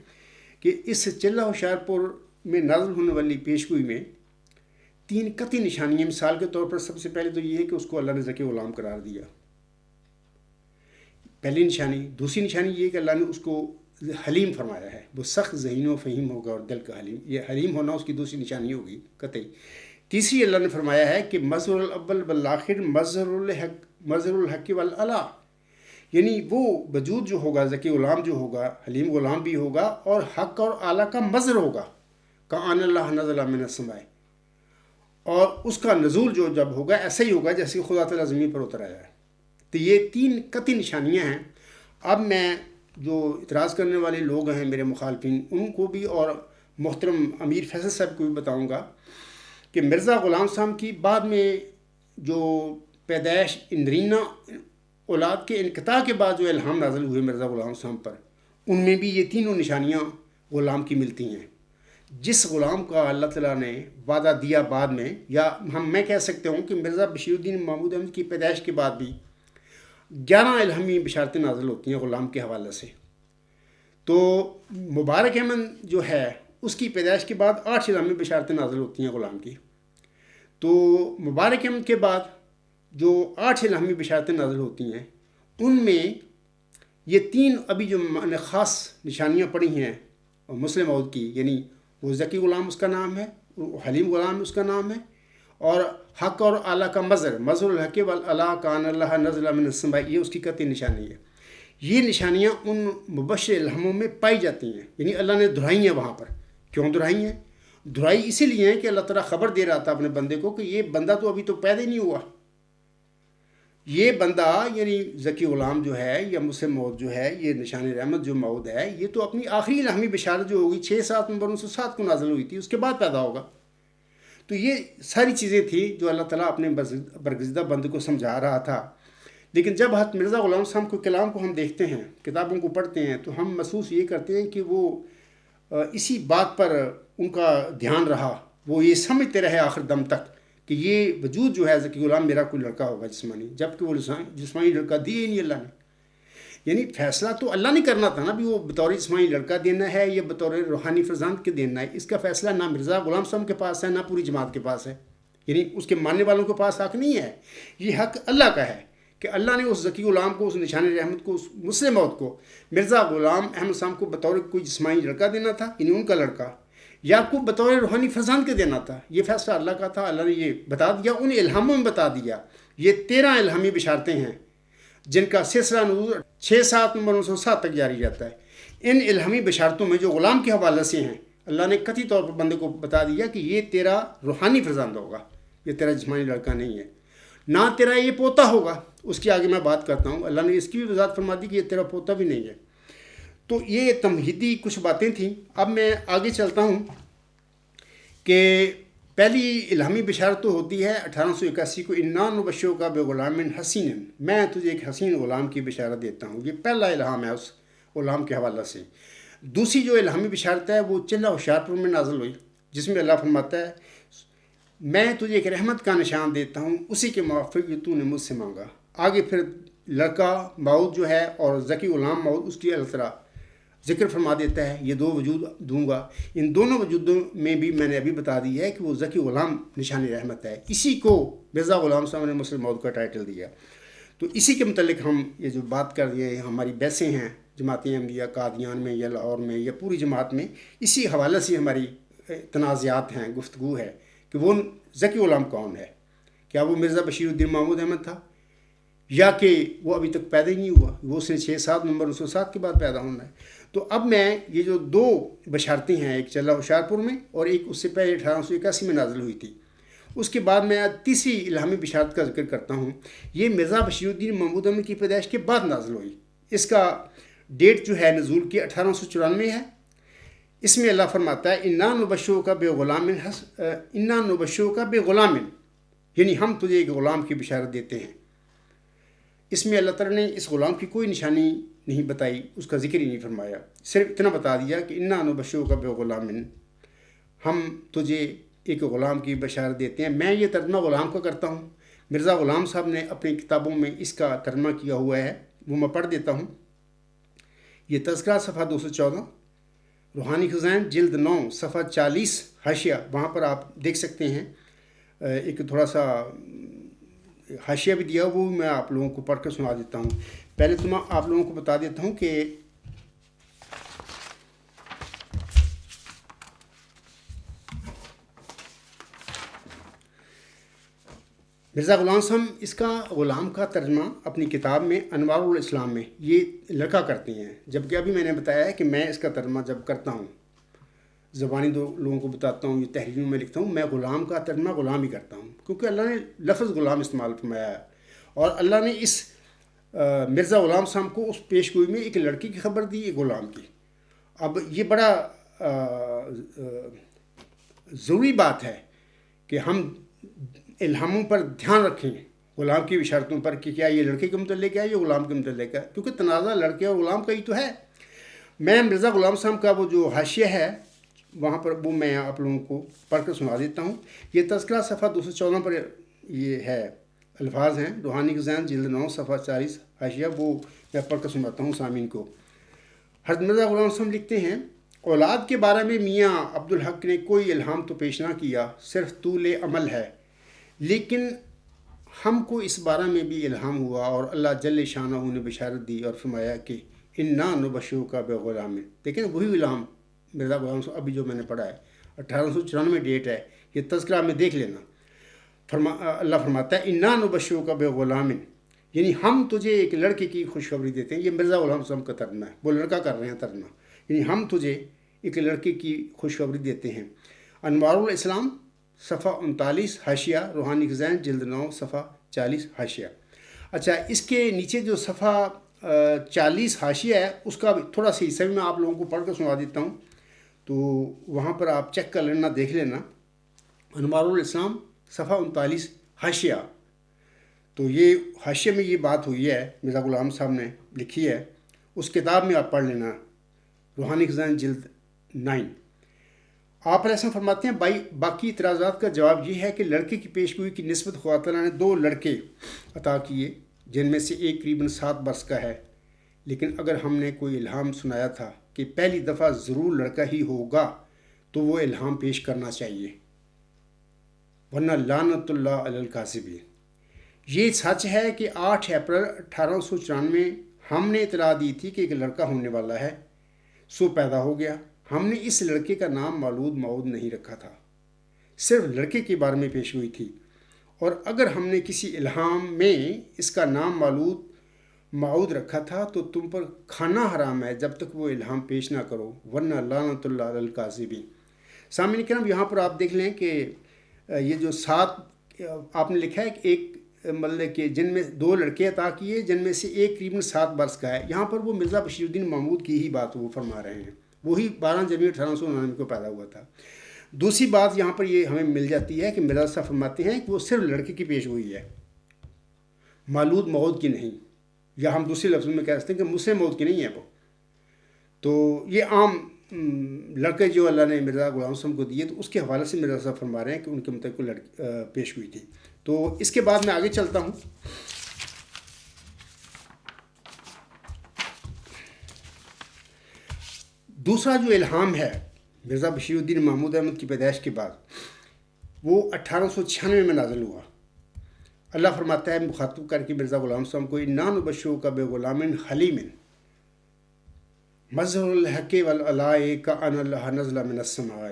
کہ اس چلہ ہوشیارپور میں نازل ہونے والی پیشگوئی میں 3 قطعی نشانیاں. مثال کے طور پر سب سے پہلے تو یہ ہے کہ اس کو اللہ نے ذکی غلام قرار دیا، پہلی نشانی. دوسری نشانی یہ ہے کہ اللہ نے اس کو حلیم فرمایا ہے، وہ سخت ذہین و فہیم ہوگا اور دل کا حلیم. یہ حلیم ہونا اس کی دوسری نشانی ہوگی قطعی. تیسری اللہ نے فرمایا ہے کہ مظہر الاول والآخر مظہر الحق والعلا، یعنی وہ وجود جو ہوگا ذکی غلام جو ہوگا، حلیم غلام بھی ہوگا اور حق اور اعلیٰ کا مظہر ہوگا. کان اللہ نزل من السماء، اور اس کا نزول جو جب ہوگا ایسا ہی ہوگا جیسے خدا تعالیٰ زمین پر اتر آیا ہے. تو یہ 3 قطعی نشانیاں ہیں. اب میں جو اعتراض کرنے والے لوگ ہیں میرے مخالفین ان کو بھی اور محترم امیر فیصل صاحب کو بھی بتاؤں گا کہ مرزا غلام صاحب کی بعد میں جو پیدائش اندرینہ اولاد کے انقطاع کے بعد جو الہام نازل ہوئے مرزا غلام صاحب پر، ان میں بھی یہ تینوں نشانیاں غلام کی ملتی ہیں. جس غلام کا اللہ تعالیٰ نے وعدہ دیا بعد میں، یا میں کہہ سکتا ہوں کہ مرزا بشیر الدین محمود احمد کی پیدائش کے بعد بھی 11 الہامی بشارتیں نازل ہوتی ہیں غلام کے حوالے سے. تو مبارک احمد جو ہے اس کی پیدائش کے بعد 8 الہامی بشارتیں نازل ہوتی ہیں غلام کی. تو مبارک احمد کے بعد جو 8 الہامی بشارتیں نازل ہوتی ہیں ان میں یہ 3 ابھی جو میں نے خاص نشانیاں پڑھی ہیں مسلم موعود کی، یعنی وہ ذکی غلام اس کا نام ہے، حلیم غلام اس کا نام ہے، اور حق اور اعلیٰ کا مظہر الحق والعلا کان اللہ نزل من السماء، یہ اس کی قطعی نشانی ہے. یہ نشانیاں ان مبشر الہاموں میں پائی جاتی ہیں، یعنی اللہ نے دہرائی ہیں وہاں پر. کیوں دہرائی ہیں؟ دہرائی اسی لیے ہے کہ اللہ تعالیٰ خبر دے رہا تھا اپنے بندے کو کہ یہ بندہ تو ابھی تو پیدا ہی نہیں ہوا. یہ بندہ یعنی ذکی غلام جو ہے یا مسلم موعود جو ہے، یہ نشان رحمت جو موعود ہے، یہ تو اپنی آخری الہامی بشارت جو ہوگی 6/7 نومبر 1907 کو نازل ہوئی تھی، اس کے بعد پیدا ہوگا۔ تو یہ ساری چیزیں تھیں جو اللہ تعالیٰ اپنے برگزیدہ بندے کو سمجھا رہا تھا۔ لیکن جب حضرت مرزا غلام صاحب کو کلام کو ہم دیکھتے ہیں، کتابوں کو پڑھتے ہیں، تو ہم محسوس یہ کرتے ہیں کہ وہ اسی بات پر ان کا دھیان رہا، وہ یہ سمجھتے رہے آخر دم تک کہ یہ وجود جو ہے ذکی غلام میرا کوئی لڑکا ہوگا جسمانی، جبکہ وہ جسمانی لڑکا دیے ہی نہیں اللہ نے۔ یعنی فیصلہ تو اللہ نے کرنا تھا نا بھی وہ بطور جسمانی لڑکا دینا ہے یا بطور روحانی فرزند کے دینا ہے۔ اس کا فیصلہ نہ مرزا غلام صاحب کے پاس ہے، نہ پوری جماعت کے پاس ہے، یعنی اس کے ماننے والوں کے پاس حق نہیں ہے، یہ حق اللہ کا ہے کہ اللہ نے اس ذکی غلام کو، اس نشان رحمت کو، اس مسلم موعود کو مرزا غلام احمد صاحب کو بطور کوئی جسمانی لڑکا دینا تھا، یعنی ان کا لڑکا، یا کو بطور روحانی فرزند کے دینا تھا۔ یہ فیصلہ اللہ کا تھا، اللہ نے یہ بتا دیا، ان الہاموں میں بتا دیا۔ یہ 13 الہامی بشارتیں ہیں جن کا سلسلہ نزول 6/7 نومبر 1907 تک جاری رہتا ہے۔ ان الہامی بشارتوں میں جو غلام کے حوالے سے ہیں، اللہ نے قطعی طور پر بندے کو بتا دیا کہ یہ تیرا روحانی فرزند ہوگا، یہ تیرا جسمانی لڑکا نہیں ہے، نہ تیرا یہ پوتا ہوگا۔ اس کی آگے میں بات کرتا ہوں، اللہ نے اس کی بھی وضاحت فرما دی کہ یہ تیرا پوتا بھی نہیں ہے۔ تو یہ تمہیدی کچھ باتیں تھیں۔ اب میں آگے چلتا ہوں کہ پہلی الہامی بشارت تو ہوتی ہے 1881 کو، انا نبشرک بغلام حسین، میں تجھے ایک حسین غلام کی بشارت دیتا ہوں۔ یہ پہلا الہام ہے اس غلام کے حوالے سے۔ دوسری جو الہامی بشارت ہے وہ چلہ ہوشیارپور میں نازل ہوئی، جس میں اللہ فرماتا ہے میں تجھے ایک رحمت کا نشان دیتا ہوں، اسی کے موافق جو تو نے مجھ سے مانگا۔ آگے پھر لڑکا موعود جو ہے اور ذکی غلام موعود، اس کی اللہ تعالیٰ ذکر فرما دیتا ہے، یہ 2 وجود دوں گا۔ ان دونوں وجودوں میں بھی میں نے ابھی بتا دی ہے کہ وہ ذکی غلام نشان رحمت ہے، اسی کو مرزا غلام صاحب نے مسلم موعود کا ٹائٹل دیا۔ تو اسی کے متعلق ہم یہ جو بات کر رہے ہیں، ہماری بحثیں ہیں جماعت احمدیہ قادیان میں یا لاہور میں یا پوری جماعت میں، اسی حوالے سے ہماری تنازعات ہیں، گفتگو ہے کہ وہ ذکی غلام کون ہے، کیا وہ مرزا بشیر الدین محمود احمد تھا یا کہ وہ ابھی تک پیدا ہی نہیں ہوا، وہ اس نے 6/7 نومبر 1907 کے بعد پیدا ہونا ہے۔ تو اب میں یہ جو 2 بشارتیں ہیں، ایک چلہ ہوشیارپور میں اور ایک اس سے پہلے 1881 میں نازل ہوئی تھی، اس کے بعد میں تیسری الہامی بشارت کا ذکر کرتا ہوں۔ یہ مرزا بشیر الدین محمود احمد کی پیدائش کے بعد نازل ہوئی۔ اس کا ڈیٹ جو ہے نزول کی 1894 ہے۔ اس میں اللہ فرماتا ہے انا نبشرک بغلام انا نبشرک بغلام، یعنی ہم تجھے ایک غلام کی بشارت دیتے ہیں۔ اس میں اللہ تعالیٰ نے اس غلام کی کوئی نشانی نہیں بتائی، اس کا ذکر ہی نہیں فرمایا، صرف اتنا بتا دیا کہ انا نبشرک بغلام، ہم تجھے ایک غلام کی بشارت دیتے ہیں۔ میں یہ ترجمہ غلام کا کرتا ہوں، مرزا غلام صاحب نے اپنی کتابوں میں اس کا ترجمہ کیا ہوا ہے، وہ میں پڑھ دیتا ہوں۔ یہ تذکرہ صفحہ 214، روحانی خزائن جلد 9 صفحہ 40 حاشیہ، وہاں پر آپ دیکھ سکتے ہیں۔ ایک تھوڑا سا حاشیہ بھی دیا، وہ میں آپ لوگوں کو پڑھ کر سنا دیتا ہوں۔ پہلے تو میں آپ لوگوں کو بتا دیتا ہوں کہ مرزا غلام صاحب اس کا غلام کا ترجمہ اپنی کتاب میں انوار الاسلام میں یہ لڑکا کرتے ہیں، جبکہ ابھی میں نے بتایا ہے کہ میں اس کا ترجمہ جب کرتا ہوں، زبانی 2 لوگوں کو بتاتا ہوں، یہ تحریروں میں لکھتا ہوں، میں غلام کا ترجمہ غلام ہی کرتا ہوں، کیونکہ اللہ نے لفظ غلام استعمال فرمایا ہے، اور اللہ نے اس مرزا غلام صاحب کو اس پیش گوئی میں ایک لڑکی کی خبر دی، ایک غلام کی۔ اب یہ بڑا ضروری بات ہے کہ ہم الہاموں پر دھیان رکھیں، غلام کی بشارتوں پر، کہ کیا یہ لڑکے کے متعلق ہے یا غلام کے متعلق ہے، کیونکہ تنازع لڑکے اور غلام کا ہی تو ہے۔ میں مرزا غلام صاحب کا وہ جو حاشیہ ہے وہاں پر وہ میں آپ لوگوں کو پڑھ کر سنا دیتا ہوں۔ یہ تذکرہ صفحہ 214 پر یہ ہے، الفاظ ہیں، روحانی خزائن جلد 9 صفحہ 40 حاشیہ، وہ میں پڑھ کر سناتا ہوں سامعین کو۔ حضرت مرزا غلام صاحب لکھتے ہیں، اولاد کے بارے میں میاں عبدالحق نے کوئی الہام تو پیش نہ کیا، صرف طول عمل ہے، لیکن ہم کو اس بارے میں بھی الہام ہوا اور اللہ جل شانہ نے بشارت دی اور فرمایا کہ انا نبشرک بغلام۔ دیکھیں وہی الہام مرزا غلام صاحب ابھی جو میں نے پڑھا ہے، 1894 ڈیٹ ہے، یہ تذکرہ میں دیکھ لینا۔ اللہ فرماتا ہے انا نبشرک بغلام، یعنی ہم تجھے ایک لڑکے کی خوشخبری دیتے ہیں۔ یہ مرزا غلام صاحب کا ترجمہ ہے، وہ لڑکا کر رہے ہیں ترجمہ، یعنی ہم تجھے ایک لڑکے کی خوشخبری دیتے ہیں۔ انوار الاسلام صفحہ 39 حاشیہ، روحانی خزائن جلد 9 صفحہ 40 حاشیہ۔ اچھا، اس کے نیچے جو صفحہ 40 حاشیہ ہے اس کا تھوڑا سا حصہ بھی میں آپ لوگوں کو پڑھ کر سنا دیتا ہوں، تو وہاں پر آپ چیک کر لینا، دیکھ لینا۔ انوار الاسلام صفحہ 39 حاشیہ، تو یہ حاشیے میں یہ بات ہوئی ہے، مرزا غلام صاحب نے لکھی ہے، اس کتاب میں آپ پڑھ لینا، روحانی خزان جلد 9۔ آپ علیہ السلام فرماتے ہیں باقی اعتراضات کا جواب یہ ہے کہ لڑکے کی پیشگوئی کی نسبت خدا تعالیٰ نے 2 لڑکے عطا کیے، جن میں سے ایک قریباً 7 برس کا ہے، لیکن اگر ہم نے کوئی الہام سنایا تھا کہ پہلی دفعہ ضرور لڑکا ہی ہوگا تو وہ الہام پیش کرنا چاہیے، ورنہ لعنت اللہ علی الکاذبین۔ یہ سچ ہے کہ 8 اپریل 1894 ہم نے اطلاع دی تھی کہ ایک لڑکا ہونے والا ہے، سو پیدا ہو گیا۔ ہم نے اس لڑکے کا نام مولود معود نہیں رکھا تھا، صرف لڑکے کے بارے میں پیش ہوئی تھی، اور اگر ہم نے کسی الہام میں اس کا نام مولود معود رکھا تھا تو تم پر کھانا حرام ہے جب تک وہ الہام پیش نہ کرو، ورنہ لعنت اللہ علی الکاذبین۔ سامعین کرام، یہاں پر آپ دیکھ لیں کہ یہ جو 7 آپ نے لکھا ہے کہ ایک مطلب کہ جن میں 2 لڑکے عطا کیے، جن میں سے ایک قریباً 7 برس کا ہے، یہاں پر وہ مرزا بشیر الدین محمود کی ہی بات وہ فرما رہے ہیں، وہی 12 جنوری 1899 کو پیدا ہوا تھا۔ دوسری بات یہاں پر یہ ہمیں مل جاتی ہے کہ مرزا صاحب فرماتے ہیں کہ وہ صرف لڑکے کی پیش ہوئی ہے، مولود معود کی نہیں، یا ہم دوسرے لفظوں میں کہہ سکتے ہیں کہ مسلم موت کی نہیں ہے وہ۔ تو یہ عام لڑکے جو اللہ نے مرزا غلام صاحب کو دیے، تو اس کے حوالے سے مرزا صاحب فرما رہے ہیں کہ ان کے متعلق لڑکی پیش ہوئی تھی۔ تو اس کے بعد میں آگے چلتا ہوں۔ دوسرا جو الہام ہے مرزا بشیر الدین محمود احمد کی پیدائش کے بعد، وہ 1896 میں نازل ہوا۔ اللہ فرماتا ہے مخاطب کر کے مرزا غلام صاحب کو، اِنَّا نُبَشِّرُکَ بِغُلَامٍ حَلِیمٍ مظہر الحق والعلاء کأن اللہ نزل من السماء۔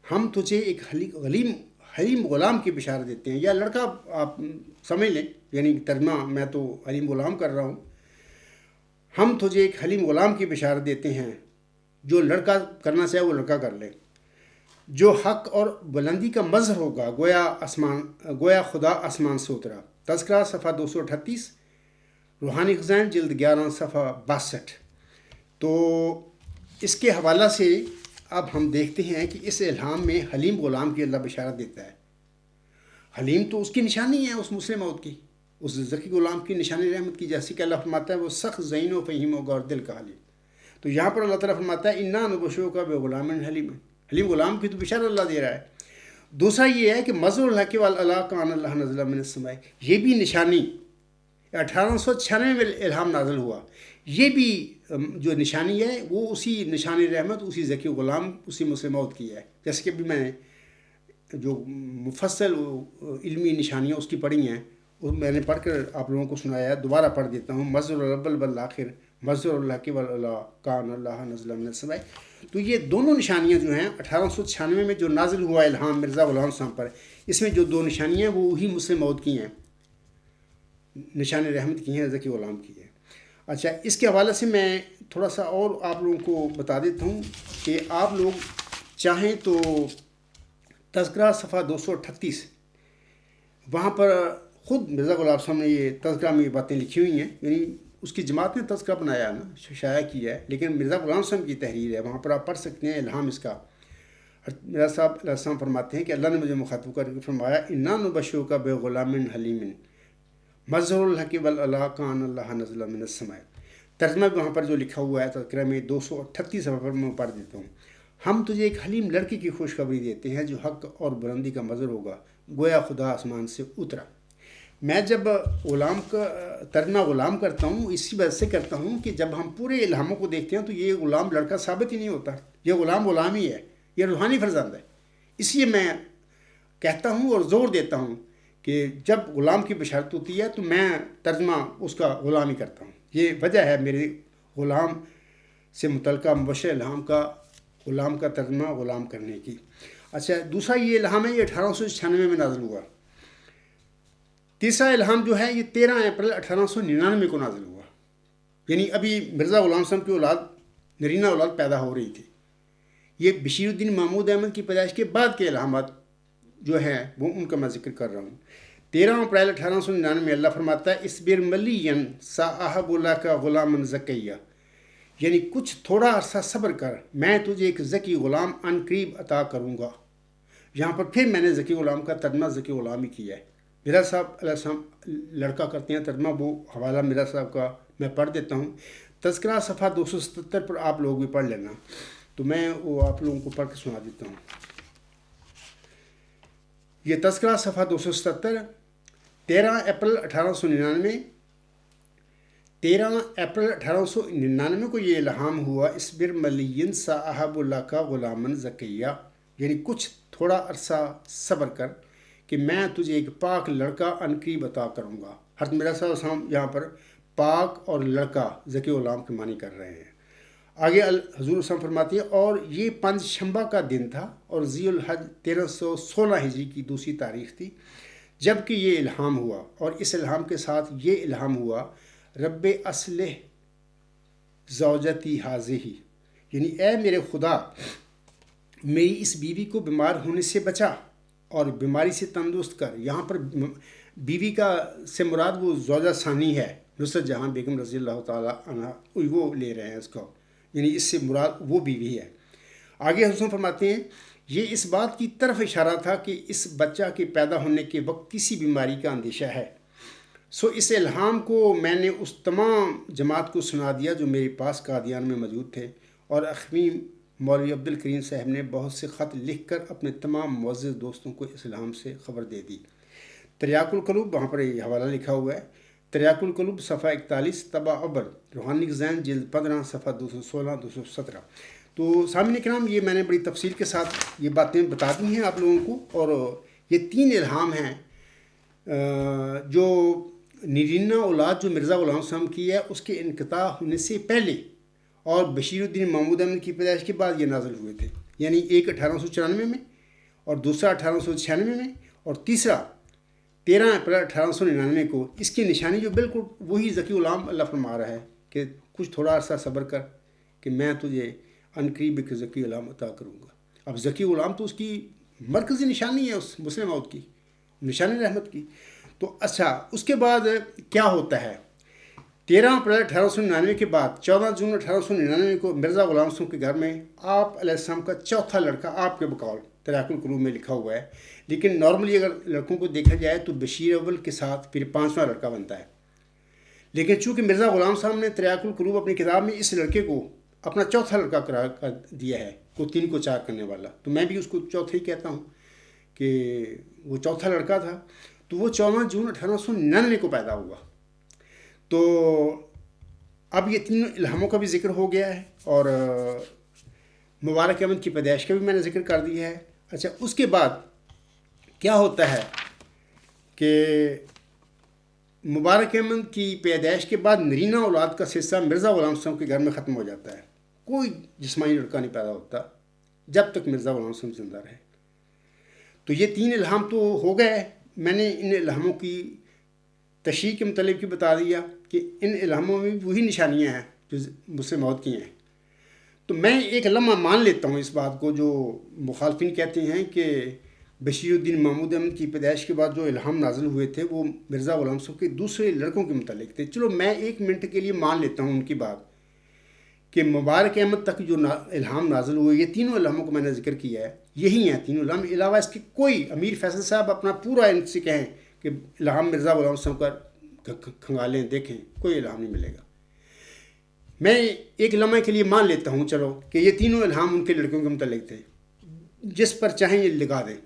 ہم تجھے ایک حلیم غلام کی بشارت دیتے ہیں، یا لڑکا آپ سمجھ لیں، یعنی ترجمہ میں تو حلیم غلام کر رہا ہوں۔ ہم تجھے ایک حلیم غلام کی بشارت دیتے ہیں، جو لڑکا کرنا چاہے وہ لڑکا کر لے، جو حق اور بلندی کا مظہر ہوگا، گویا خدا آسمان سے اترا۔ تذکرہ صفحہ 238، روحانی خزائن جلد 11 صفحہ 62۔ تو اس کے حوالہ سے اب ہم دیکھتے ہیں کہ اس الہام میں حلیم غلام کی اللہ بشارت دیتا ہے۔ حلیم تو اس کی نشانی ہے، اس مسلم موت کی، اس ذکی غلام کی نشانی رحمت کی، جیسے کہ اللہ فرماتا ہے وہ سخت ذہین و فہیم و غور دل کا حلیم۔ تو یہاں پر اللہ تعالیٰ فرماتا ہے اِنَّا نُبَشِّرُکَ بِغُلَامٍ حَلِیمٍ، حلیم غلام کی تو بشارت اللہ دے رہا ہے۔ دوسرا یہ ہے کہ مظہر الحق والعلاء کأن اللہ نزل من السماء، یہ بھی نشانی 1896 میں الہام نازل ہوا، یہ بھی جو نشانی ہے وہ اسی نشانی رحمت، اسی ذکی غلام، اسی مسلم موت کی ہے، جیسے کہ ابھی میں نے جو مفصل علمی نشانیاں اس کی پڑھی ہیں، وہ میں نے پڑھ کر آپ لوگوں کو سنایا ہے، دوبارہ پڑھ دیتا ہوں۔ مظہر الاول والآخر مظہر الحق والعلاء کأن اللہ نزل من السماء۔ تو یہ دونوں نشانیاں جو ہیں 1896 میں جو نازل ہوا الہام مرزا غلام صاحب پر، اس میں جو 2 نشانیاں وہ وہی مسلم موت کی ہیں، نشان رحمت کی ہیں، ذکی غلام کی ہیں۔ اچھا، اس کے حوالے سے میں تھوڑا سا اور آپ لوگوں کو بتا دیتا ہوں کہ آپ لوگ چاہیں تو تذکرہ صفحہ 238، وہاں پر خود مرزا غلام صاحب نے یہ تذکرہ میں یہ باتیں لکھی ہوئی ہیں، یعنی اس کی جماعت نے تذکرہ بنایا نا، شائع کیا ہے، لیکن مرزا غلام صاحب کی تحریر ہے، وہاں پر آپ پڑھ سکتے ہیں الہام اس کا۔ مرزا صاحب علیہ السلام فرماتے ہیں کہ اللہ نے مجھے مخاطب کر کے فرمایا اِنَّا نُبَشِّرُکَ بِغُلَامٍ حَلِیمٍ مظہر الحق والعلاء کأن اللہ نزل من السماء۔ ترجمہ بھی وہاں پر جو لکھا ہوا ہے تذکرہ میں 238 صفحہ پر میں پڑھ دیتا ہوں۔ ہم تجھے ایک حلیم لڑکے کی خوشخبری دیتے ہیں جو حق اور بلندی کا مظہر ہوگا، گویا خدا آسمان سے اترا۔ میں جب غلام کا ترجمہ غلام کرتا ہوں، اسی وجہ سے کرتا ہوں کہ جب ہم پورے الہاموں کو دیکھتے ہیں تو یہ غلام لڑکا ثابت ہی نہیں ہوتا، یہ غلام ہی ہے، یہ روحانی فرزند ہے۔ اس لیے میں کہتا ہوں اور زور دیتا ہوں کہ جب غلام کی بشارت ہوتی ہے تو میں ترجمہ اس کا غلام ہی کرتا ہوں۔ یہ وجہ ہے میرے غلام سے متعلقہ مبشر الہام کا، غلام کا ترجمہ غلام کرنے کی۔ اچھا، دوسرا یہ الہام ہے، یہ 1896 میں نازل ہوا۔ تیسرا الہام جو ہے یہ 13 اپریل 1899 کو نازل ہوا، یعنی ابھی مرزا غلام صاحب کی اولاد، نرینہ اولاد پیدا ہو رہی تھی۔ یہ بشیر الدین محمود احمد کی پیدائش کے بعد کے الہامات جو ہیں وہ ان کا میں ذکر کر رہا ہوں۔ 13 اپریل 1899 میں اللہ فرماتا ہے اسبر ملین صاحب اللہ کا غلام زکیہ، یعنی کچھ تھوڑا عرصہ صبر کر، میں تجھے ایک ذکی غلام ان قریب عطا کروں گا۔ یہاں پر پھر میں نے ذکی غلام کا ترجمہ ذکی غلام ہی کیا ہے۔ میرا صاحب علیہ السلام لڑکا کرتے ہیں ترجمہ، وہ حوالہ میرا صاحب کا میں پڑھ دیتا ہوں۔ تذکرہ صفحہ 277 پر آپ لوگ بھی پڑھ لینا، تو میں وہ آپ لوگوں کو پڑھ کے سنا دیتا ہوں۔ یہ تذکرہ صفحہ 277، 13 اپریل 1899، 13 اپریل 1899 کو یہ الہام ہوا اسبر ملین صاحب اللہ کا غلامن زکیہ، یعنی کچھ تھوڑا عرصہ صبر کر کہ میں تجھے ایک پاک لڑکا ان قریب عطا کروں گا۔ حضرت میرا صاحب یہاں پر پاک اور لڑکا ذکی غلام کے معنی کر رہے ہیں۔ آگے حضور وسلم فرماتی ہے اور یہ پنج شنبہ کا دن تھا اور ذی الحج 1316 ہجری کی دوسری تاریخ تھی جب کہ یہ الہام ہوا، اور اس الہام کے ساتھ یہ الہام ہوا رب اصلح زوجتی حاضی، یعنی اے میرے خدا میری اس بیوی کو بیمار ہونے سے بچا اور بیماری سے تندرست کر۔ یہاں پر بیوی کا سے مراد وہ زوجہ ثانی ہے، نصرت جہاں بیگم رضی اللہ تعالیٰ عنہ، وہ لے رہے ہیں اس کو، یعنی اس سے مراد وہ بیوی ہے۔ آگے حضور فرماتے ہیں یہ اس بات کی طرف اشارہ تھا کہ اس بچہ کے پیدا ہونے کے وقت کسی بیماری کا اندیشہ ہے، سو اس الہام کو میں نے اس تمام جماعت کو سنا دیا جو میرے پاس قادیان میں موجود تھے، اور اخوی مولوی عبد الکریم صاحب نے بہت سے خط لکھ کر اپنے تمام معزز دوستوں کو اس الہام سے خبر دے دی۔ تریاق القلوب، وہاں پر یہ حوالہ لکھا ہوا ہے، تریاق القلوب صفحہ 41، طبع عبر روحانی ذہن جلد 15 صفحہ 216 217۔ تو سامعین کرام، یہ میں نے بڑی تفصیل کے ساتھ یہ باتیں بتا دی ہیں آپ لوگوں کو، اور یہ 3 الہام ہیں جو نرینہ اولاد جو مرزا غلام صاحب کی ہے اس کے انقطاع ہونے سے پہلے اور بشیر الدین محمود احمد کی پیدائش کے بعد یہ نازل ہوئے تھے، یعنی ایک 1894 میں اور دوسرا 1896 میں اور تیسرا 13 اپریل 1899 کو۔ اس کی نشانی جو بالکل وہی ذکی غلام اللہ فرما رہا ہے کہ کچھ تھوڑا عرصہ صبر کر کہ میں تجھے ان قریب ایک ذکی غلام عطا کروں گا۔ اب ذکی غلام تو اس کی مرکزی نشانی ہے، اس مسلم موت کی نشانی رحمت کی۔ تو اچھا، اس کے بعد کیا ہوتا ہے؟ 13 اپریل 1899 کے بعد 14 جون 1899 کو مرزا غلام صاحب کے گھر میں آپ علیہ السلام کا چوتھا لڑکا آپ کے بقول تریاق القلوب میں لکھا ہوا ہے، لیکن نارملی اگر لڑکوں کو دیکھا جائے تو بشیر اول کے ساتھ پھر 5واں لڑکا بنتا ہے، لیکن چونکہ مرزا غلام صاحب نے تریاق القلوب اپنی کتاب میں اس لڑکے کو اپنا چوتھا لڑکا قرار کر دیا ہے، کو 3 کو 4 کرنے والا، تو میں بھی اس کو چوتھا ہی کہتا ہوں کہ وہ چوتھا لڑکا تھا۔ تو وہ 14 جون 1899 کو پیدا ہوا۔ تو اب یہ 3 الہاموں کا بھی ذکر ہو گیا ہے، اور مبارک احمد کی پیدائش کا بھی میں نے ذکر کر دیا ہے۔ اچھا، اس کے بعد کیا ہوتا ہے کہ مبارک احمد کی پیدائش کے بعد نرینہ اولاد کا سلسلہ مرزا غلام صاحب کے گھر میں ختم ہو جاتا ہے، کوئی جسمانی لڑکا نہیں پیدا ہوتا جب تک مرزا غلام صاحب زندہ رہے۔ تو یہ 3 الہام تو ہو گئے، میں نے ان الہاموں کی تشریح کے متعلق بھی بتا دیا کہ ان الہاموں میں وہی نشانیاں ہیں جو مجھ سے موت کی ہیں۔ تو میں ایک لمحہ مان لیتا ہوں اس بات کو جو مخالفین کہتے ہیں کہ بشیر الدین محمود احمد کی پیدائش کے بعد جو الہام نازل ہوئے تھے وہ مرزا غلام صاحب کے دوسرے لڑکوں کے متعلق تھے۔ چلو میں 1 منٹ کے لیے مان لیتا ہوں ان کی بات کہ مبارک احمد تک جو الہام نازل ہوئے، یہ 3 الہاموں کو میں نے ذکر کیا ہے، یہی ہیں 3 الہام، علاوہ اس کے کوئی امیر فیصل صاحب اپنا پورا ان سے کہیں کہ الہام مرزا غلام صاحب کا کھنگالیں دیکھیں، کوئی الہام نہیں ملے گا۔ میں ایک لمحے کے لیے مان لیتا ہوں چلو کہ یہ 3 الہام ان کے لڑکوں کے متعلق تھے، جس پر چاہیں یہ لگا دیں،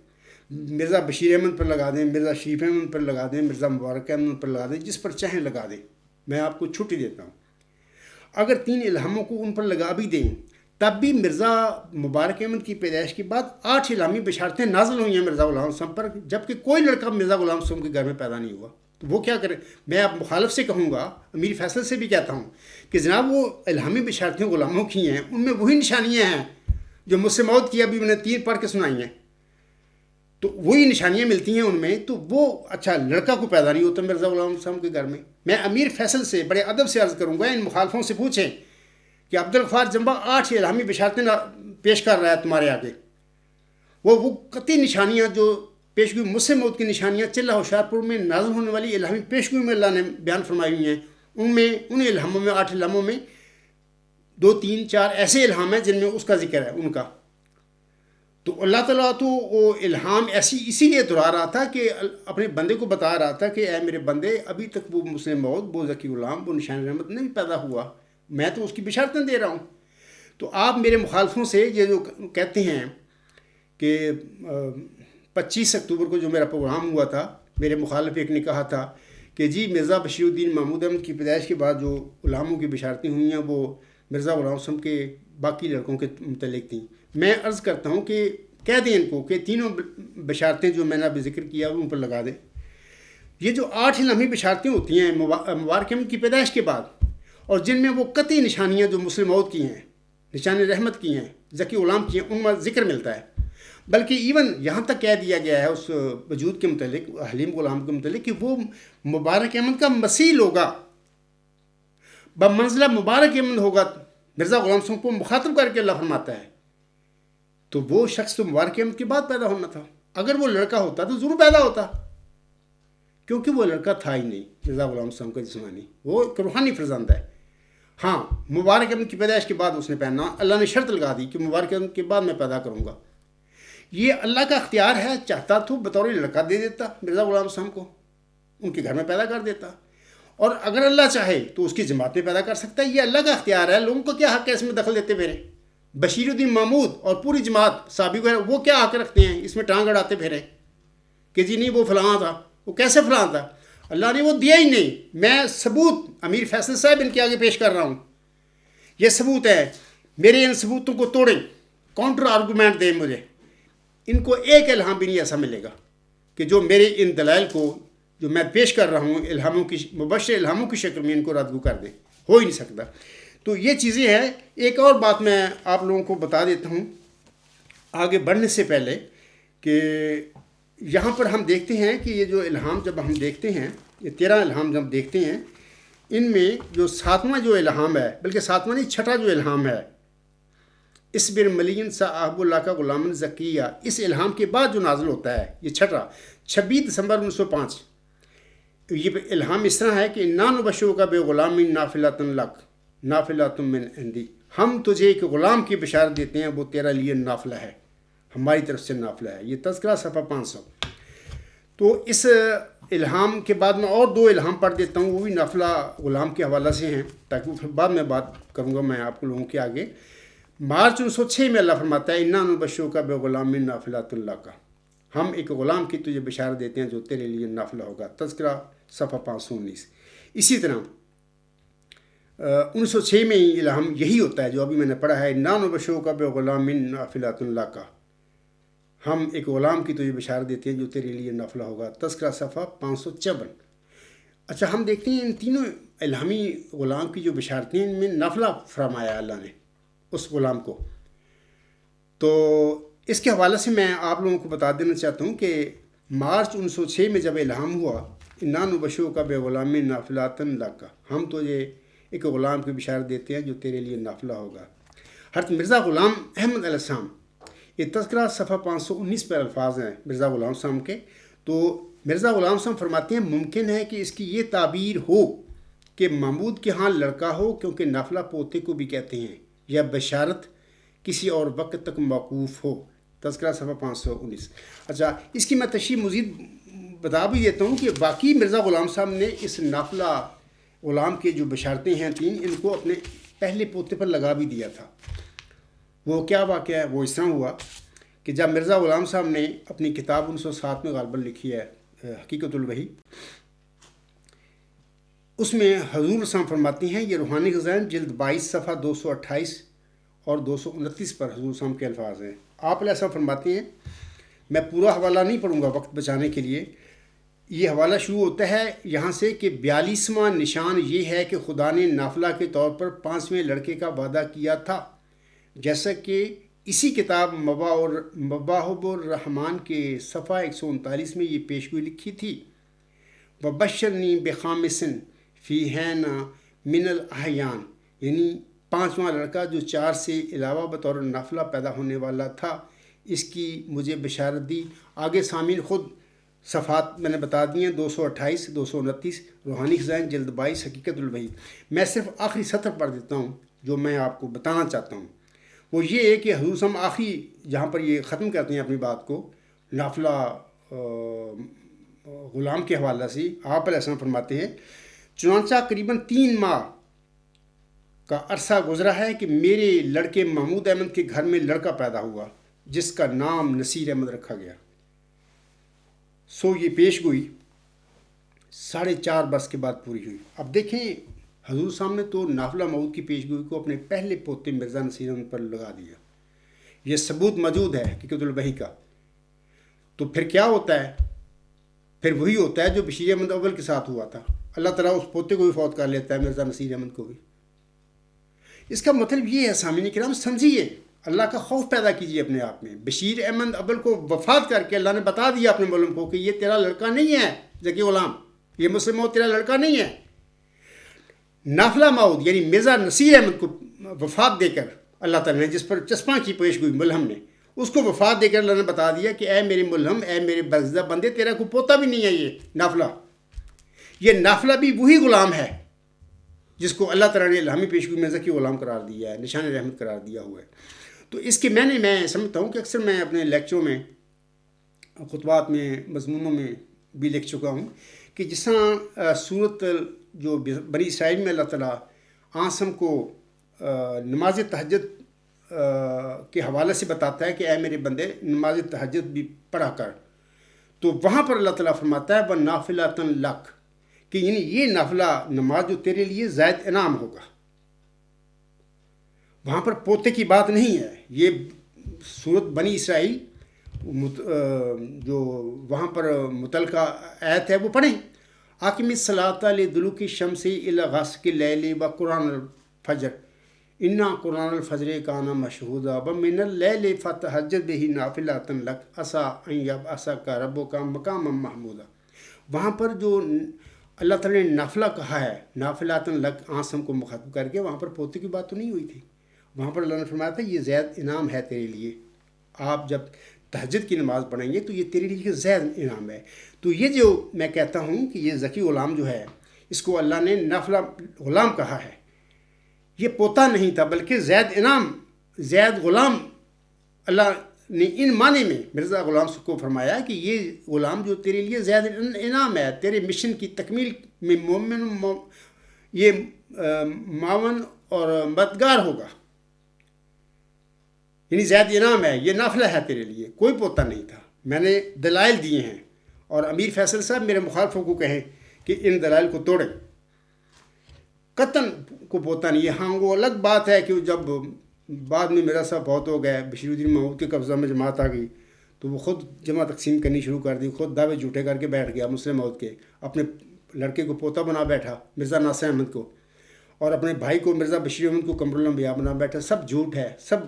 مرزا بشیر احمد پر لگا دیں، مرزا شریف احمد پر لگا دیں، مرزا مبارک احمد پر لگا دیں، جس پر چاہیں لگا دیں، میں آپ کو چھٹی دیتا ہوں۔ اگر 3 الہاموں کو ان پر لگا بھی دیں تب بھی مرزا مبارک احمد کی پیدائش کے بعد 8 الہامی بشارتیں نازل ہوئی ہیں مرزا غلام صاحب پر، جبکہ کوئی لڑکا مرزا غلام صاحب کے گھر میں پیدا نہیں ہوا۔ تو وہ کیا کرے؟ میں آپ مخالف سے کہوں گا، امیر فیصل سے بھی کہتا ہوں کہ جناب وہ الہامی بشارتیں غلاموں کی ہیں، ان میں وہی نشانیاں ہیں جو مجھ سے موت کی ابھی میں نے 3 پڑھ کے سنائی ہیں، تو وہی نشانیاں ملتی ہیں ان میں۔ تو وہ اچھا لڑکا کو پیدا نہیں ہوتا مرزا غلام صاحب کے گھر میں۔ میں امیر فیصل سے بڑے ادب سے عرض کروں گا، ان مخالفوں سے پوچھیں کہ عبدالغفار جمبا 8 الہامی بشارتیں پیش کر رہا ہے تمہارے آگے، وہ قطعی نشانیاں جو پیشگوئی مسلم موت کی نشانیاں چلہ ہوشیارپور میں نازل ہونے والی الہامی پیشگوئی میں اللہ نے بیان فرمائی ہوئی ہیں. ان الہاموں میں 8 الہاموں میں 2 3 4 ایسے الہام ہیں جن میں اس کا ذکر ہے ان کا. تو اللہ تعالیٰ تو وہ الہام اسی لیے دہرا رہا تھا کہ اپنے بندے کو بتا رہا تھا کہ اے میرے بندے، ابھی تک وہ مسلم موت، وہ ذکی غلام، وہ نشان رحمت نہیں پیدا ہوا، میں تو اس کی بشارتیں دے رہا ہوں. تو آپ میرے مخالفوں سے یہ جو کہتے ہیں کہ 25 اکتوبر کو جو میرا پروگرام ہوا تھا، میرے مخالف ایک نے کہا تھا کہ جی مرزا بشیر الدین محمود احمد کی پیدائش کے بعد جو غلاموں کی بشارتیں ہوئی ہیں وہ مرزا غلام حسن کے باقی لڑکوں کے متعلق تھیں. میں عرض کرتا ہوں کہ کہہ دیں ان کو کہ تینوں بشارتیں جو میں نے ابھی ذکر کیا ان پر لگا دیں. یہ جو 8 الہامی بشارتیں ہوتی ہیں مبارک احمد کی پیدائش کے بعد، اور جن میں وہ قطعی نشانیاں جو مسلم موت کی ہیں، نشان رحمت کی ہیں، ذکی غلام کی ہیں، ان میں ذکر ملتا ہے. بلکہ ایون یہاں تک کہہ دیا گیا ہے اس وجود کے متعلق، حلیم غلام کے متعلق، کہ وہ مبارک احمد کا مثیل ہوگا، بمنزلہ مبارک احمد ہوگا. مرزا غلام حسن کو مخاطب کر کے اللہ فرماتا ہے. تو وہ شخص تو مبارک احمد کے بعد پیدا ہونا تھا. اگر وہ لڑکا ہوتا تو ضرور پیدا ہوتا، کیونکہ وہ لڑکا تھا ہی نہیں مرزا غلام حسن کا جسمانی، وہ ایک روحانی فرزند ہے. ہاں، مبارک احمد کی پیدائش کے بعد اس نے پہنا، اللہ نے شرط لگا دی کہ مبارک احمد کے بعد میں پیدا کروں گا. یہ اللہ کا اختیار ہے، چاہتا تو بطور لڑکا دے دیتا مرزا غلام حسن کو، ان کے گھر میں پیدا کر دیتا، اور اگر اللہ چاہے تو اس کی جماعت میں پیدا کر سکتا ہے. یہ اللہ کا اختیار ہے، لوگوں کو کیا حق ہے اس میں دخل دیتے پھرے؟ بشیر الدین محمود اور پوری جماعت صحابی وغیرہ وہ کیا حق رکھتے ہیں اس میں ٹانگ اڑاتے پھرے کہ جی نہیں وہ فلاں تھا، وہ کیسے فلاں تھا؟ اللہ نے وہ دیا ہی نہیں. میں ثبوت امیر فیصل صاحب ان کے آگے پیش کر رہا ہوں، یہ ثبوت ہے. میرے ان ثبوتوں کو توڑیں، کاؤنٹر آرگومنٹ دیں مجھے. ان کو ایک الہام بھی نہیں ایسا ملے گا کہ جو میرے ان دلائل کو جو میں پیش کر رہا ہوں الہاموں کی مبشر الہاموں کی شکل میں ان کو ردگو کر دیں. ہو ہی نہیں سکتا. تو یہ چیزیں ہیں. ایک اور بات میں آپ لوگوں کو بتا دیتا ہوں آگے بڑھنے سے پہلے، کہ یہاں پر ہم دیکھتے ہیں کہ یہ جو الہام جب ہم دیکھتے ہیں، یہ 13 الہام جب دیکھتے ہیں، ان میں جو 7واں جو الہام ہے، بلکہ 7واں نہیں 6ٹھا جو الہام ہے، اس بر ملین صاحب اللہ کا غلام ذکیہ، اس الہام کے بعد جو نازل ہوتا ہے، یہ 6ٹھا 26 دسمبر 1905. یہ الہام اس طرح ہے کہ نان بشو کا بے غلام نافلۃ لک نافلۃ من عندی، ہم تجھے ایک غلام کی بشارت دیتے ہیں، وہ تیرا لیے نافلہ ہے، ہماری طرف سے نافلہ ہے. یہ تذکرہ صفحہ 500. تو اس الہام کے بعد میں اور 2 الہام پڑھ دیتا ہوں، وہ بھی نافلہ غلام کے حوالہ سے ہیں، تاکہ پھر بعد میں بات کروں گا میں آپ کو لوگوں کے آگے. مارچ 1906 میں اللہ فرماتا ہے انا نبشرک کا بے غلام نافلۃ اللہ کا، ہم ایک غلام کی تجھے بشارت دیتے ہیں جو تیرے لیے نافلہ ہوگا. تذکرہ صفحہ 519. اسی طرح 1906 میں الہام یہی ہوتا ہے جو ابھی میں نے پڑھا ہے، انا نبشرک کا بے غلام نافلۃ اللہ کا، ہم ایک غلام کی تجھے بشارت دیتے ہیں جو تیرے لیے نافلہ ہوگا. تذکرہ صفحہ 554. اچھا، ہم دیکھتے ہیں ان تینوں الہامی غلام کی جو بشارتیں ان میں نافلہ فرمایا اللہ نے اس غلام کو. تو اس کے حوالے سے میں آپ لوگوں کو بتا دینا چاہتا ہوں کہ مارچ 1906 میں جب الہام ہوا انا نبشرک کا بے غلام نافلۃ لک، ہم تجھے ایک غلام کی بشارت دیتے ہیں جو تیرے لیے نافلہ ہوگا. حضرت مرزا غلام احمد علیہ السلام، یہ تذکرہ صفحہ 519 پر الفاظ ہیں مرزا غلام صاحب کے. تو مرزا غلام صاحب فرماتے ہیں ممکن ہے کہ اس کی یہ تعبیر ہو کہ محمود کے ہاں لڑکا ہو، کیونکہ نافلہ پوتے کو بھی کہتے ہیں، یا بشارت کسی اور وقت تک موقوف ہو. تذکرہ صفحہ 519. اچھا، اس کی میں تشریح مزید بتا بھی دیتا ہوں کہ باقی مرزا غلام صاحب نے اس نافلہ غلام کے جو بشارتیں ہیں 3، ان کو اپنے پہلے پوتے پر لگا بھی دیا تھا. وہ کیا واقعہ ہے؟ وہ اس طرح ہوا کہ جب مرزا غلام صاحب نے اپنی کتاب 1907 میں غالباً لکھی ہے حقیقت الوحی، اس میں حضور صاحب فرماتی ہیں، یہ روحانی خزائن جلد 22 صفحہ 228 اور 229 پر حضور صاحب کے الفاظ ہیں. آپ علیہ السلام فرماتے ہیں، میں پورا حوالہ نہیں پڑھوں گا وقت بچانے کے لیے. یہ حوالہ شروع ہوتا ہے یہاں سے کہ 42واں نشان یہ ہے کہ خدا نے نافلہ کے طور پر 5ویں لڑکے کا وعدہ کیا تھا، جیسا کہ اسی کتاب مباحب الرحمان کے صفحہ 139 میں یہ پیشگوئی لکھی تھی. وبشرنی بخامس فیہن من الاحیان، یعنی 5واں لڑکا جو 4 سے علاوہ بطور نافلہ پیدا ہونے والا تھا، اس کی مجھے بشارت دی۔ آگے سامعین خود صفحات میں نے بتا دی ہیں، 228 229 روحانی خزائن جلد 22 حقیقت الوحی۔ میں صرف آخری سطر پڑھ دیتا ہوں جو میں آپ کو بتانا چاہتا ہوں، وہ یہ ہے کہ حضور ہم آخری جہاں پر یہ ختم کرتے ہیں اپنی بات کو نافلہ غلام کے حوالہ سے، آپ علیہ السلام فرماتے ہیں چنانچہ قریباً 3 ماہ کا عرصہ گزرا ہے کہ میرے لڑکے محمود احمد کے گھر میں لڑکا پیدا ہوا جس کا نام نصیر احمد رکھا گیا۔ سو یہ پیش گوئی 4.5 برس کے بعد پوری ہوئی۔ اب دیکھیں حضور صاحب نے تو نافلہ موت کی پیش گوئی کو اپنے پہلے پوتے مرزا نصیر احمد پر لگا دیا۔ یہ ثبوت موجود ہے حقیقت الوحی کا۔ تو پھر کیا ہوتا ہے؟ پھر وہی ہوتا ہے جو بشیر احمد اول کے ساتھ ہوا تھا، اللہ تعالیٰ اس پوتے کو بھی فوت کر لیتا ہے، مرزا نصیر احمد کو بھی۔ اس کا مطلب یہ ہے سامعین کرام سمجھیے، اللہ کا خوف پیدا کیجیے اپنے آپ میں۔ بشیر احمد اول کو وفات کر کے اللہ نے بتا دیا اپنے ملم کو کہ یہ تیرا لڑکا نہیں ہے ذکی غلام، یہ مسلم موت تیرا لڑکا نہیں ہے۔ نافلہ موت یعنی مرزا نصیر احمد کو وفات دے کر اللہ تعالیٰ نے جس پر چسپاں کی پیش گوئی ملہم نے، اس کو وفات دے کر اللہ نے بتا دیا کہ اے میرے ملہم، اے میرے برگزیدہ بندے، تیرا کوئی پوتا بھی نہیں ہے یہ نافلہ۔ یہ نافلہ بھی وہی غلام ہے جس کو اللہ تعالیٰ نے الہامی پیش گوئی میں ذکی غلام قرار دیا ہے، نشان رحمت قرار دیا ہوا ہے۔ تو اس کے میں سمجھتا ہوں کہ اکثر میں اپنے لیکچروں میں، خطبات میں، مضمونوں میں بھی لکھ چکا ہوں کہ جس طرح صورت جو بنی اسرائیل میں اللہ تعالیٰ آسم کو نماز تہجد کے حوالے سے بتاتا ہے کہ اے میرے بندے نماز تہجد بھی پڑھا کر، تو وہاں پر اللہ تعالیٰ فرماتا ہے وَنَافِلَةً لَكَ، کہ یعنی یہ نافلہ نماز جو تیرے لیے زائد انعام ہوگا۔ وہاں پر پوتے کی بات نہیں ہے، یہ صورت بنی اسرائیل جو وہاں پر متعلقہ آیت ہے وہ پڑھیں۔ حاکم الصلاۃ لدلوک الشمس الی غسق اللیل و قرآن الفجر انا قرآن الفجر کان مشہودا ومن اللیل فتہجد بہ نافلۃ لک عسیٰ ان یبعثک ربک مقاما محمودا۔ وہاں پر جو اللہ تعالیٰ نے نافلہ کہا ہے، نافلۃ لک آسم کو مخاطب کر کے، وہاں پر پوتے کی بات تو نہیں ہوئی تھی۔ وہاں پر اللہ نے فرمایا تھا یہ زید انعام ہے تیرے لیے، آپ جب تہجد کی نماز پڑھیں گے تو یہ تیرے لیے زید انعام ہے۔ تو یہ جو میں کہتا ہوں کہ یہ ذکی غلام جو ہے، اس کو اللہ نے نافلہ غلام کہا ہے، یہ پوتا نہیں تھا بلکہ زید انعام، زید غلام اللہ نے ان معنی میں مرزا غلام کو فرمایا کہ یہ غلام جو تیرے لیے زید انعام ہے، تیرے مشن کی تکمیل میں مومن یہ معاون اور مددگار ہوگا، یعنی زید انعام ہے، یہ نافلہ ہے تیرے لیے، کوئی پوتا نہیں تھا۔ میں نے دلائل دیے ہیں، اور امیر فیصل صاحب میرے مخالفوں کو کہیں کہ ان دلائل کو توڑیں، قطعاً کو پوتا نہیں ہے۔ ہاں وہ الگ بات ہے کہ جب بعد میں میرا صاحب فوت ہو گئے، بشیر الدین محمود کے قبضہ میں جماعت آ گئی تو وہ خود جمع تقسیم کرنی شروع کر دی، خود دعوے جھوٹے کر کے بیٹھ گیا مسلم موت کے، اپنے لڑکے کو پوتا بنا بیٹھا مرزا ناصر احمد کو، اور اپنے بھائی کو مرزا بشیر احمد کو قمر الانبیاء بنا بیٹھا۔ سب جھوٹ ہے، سب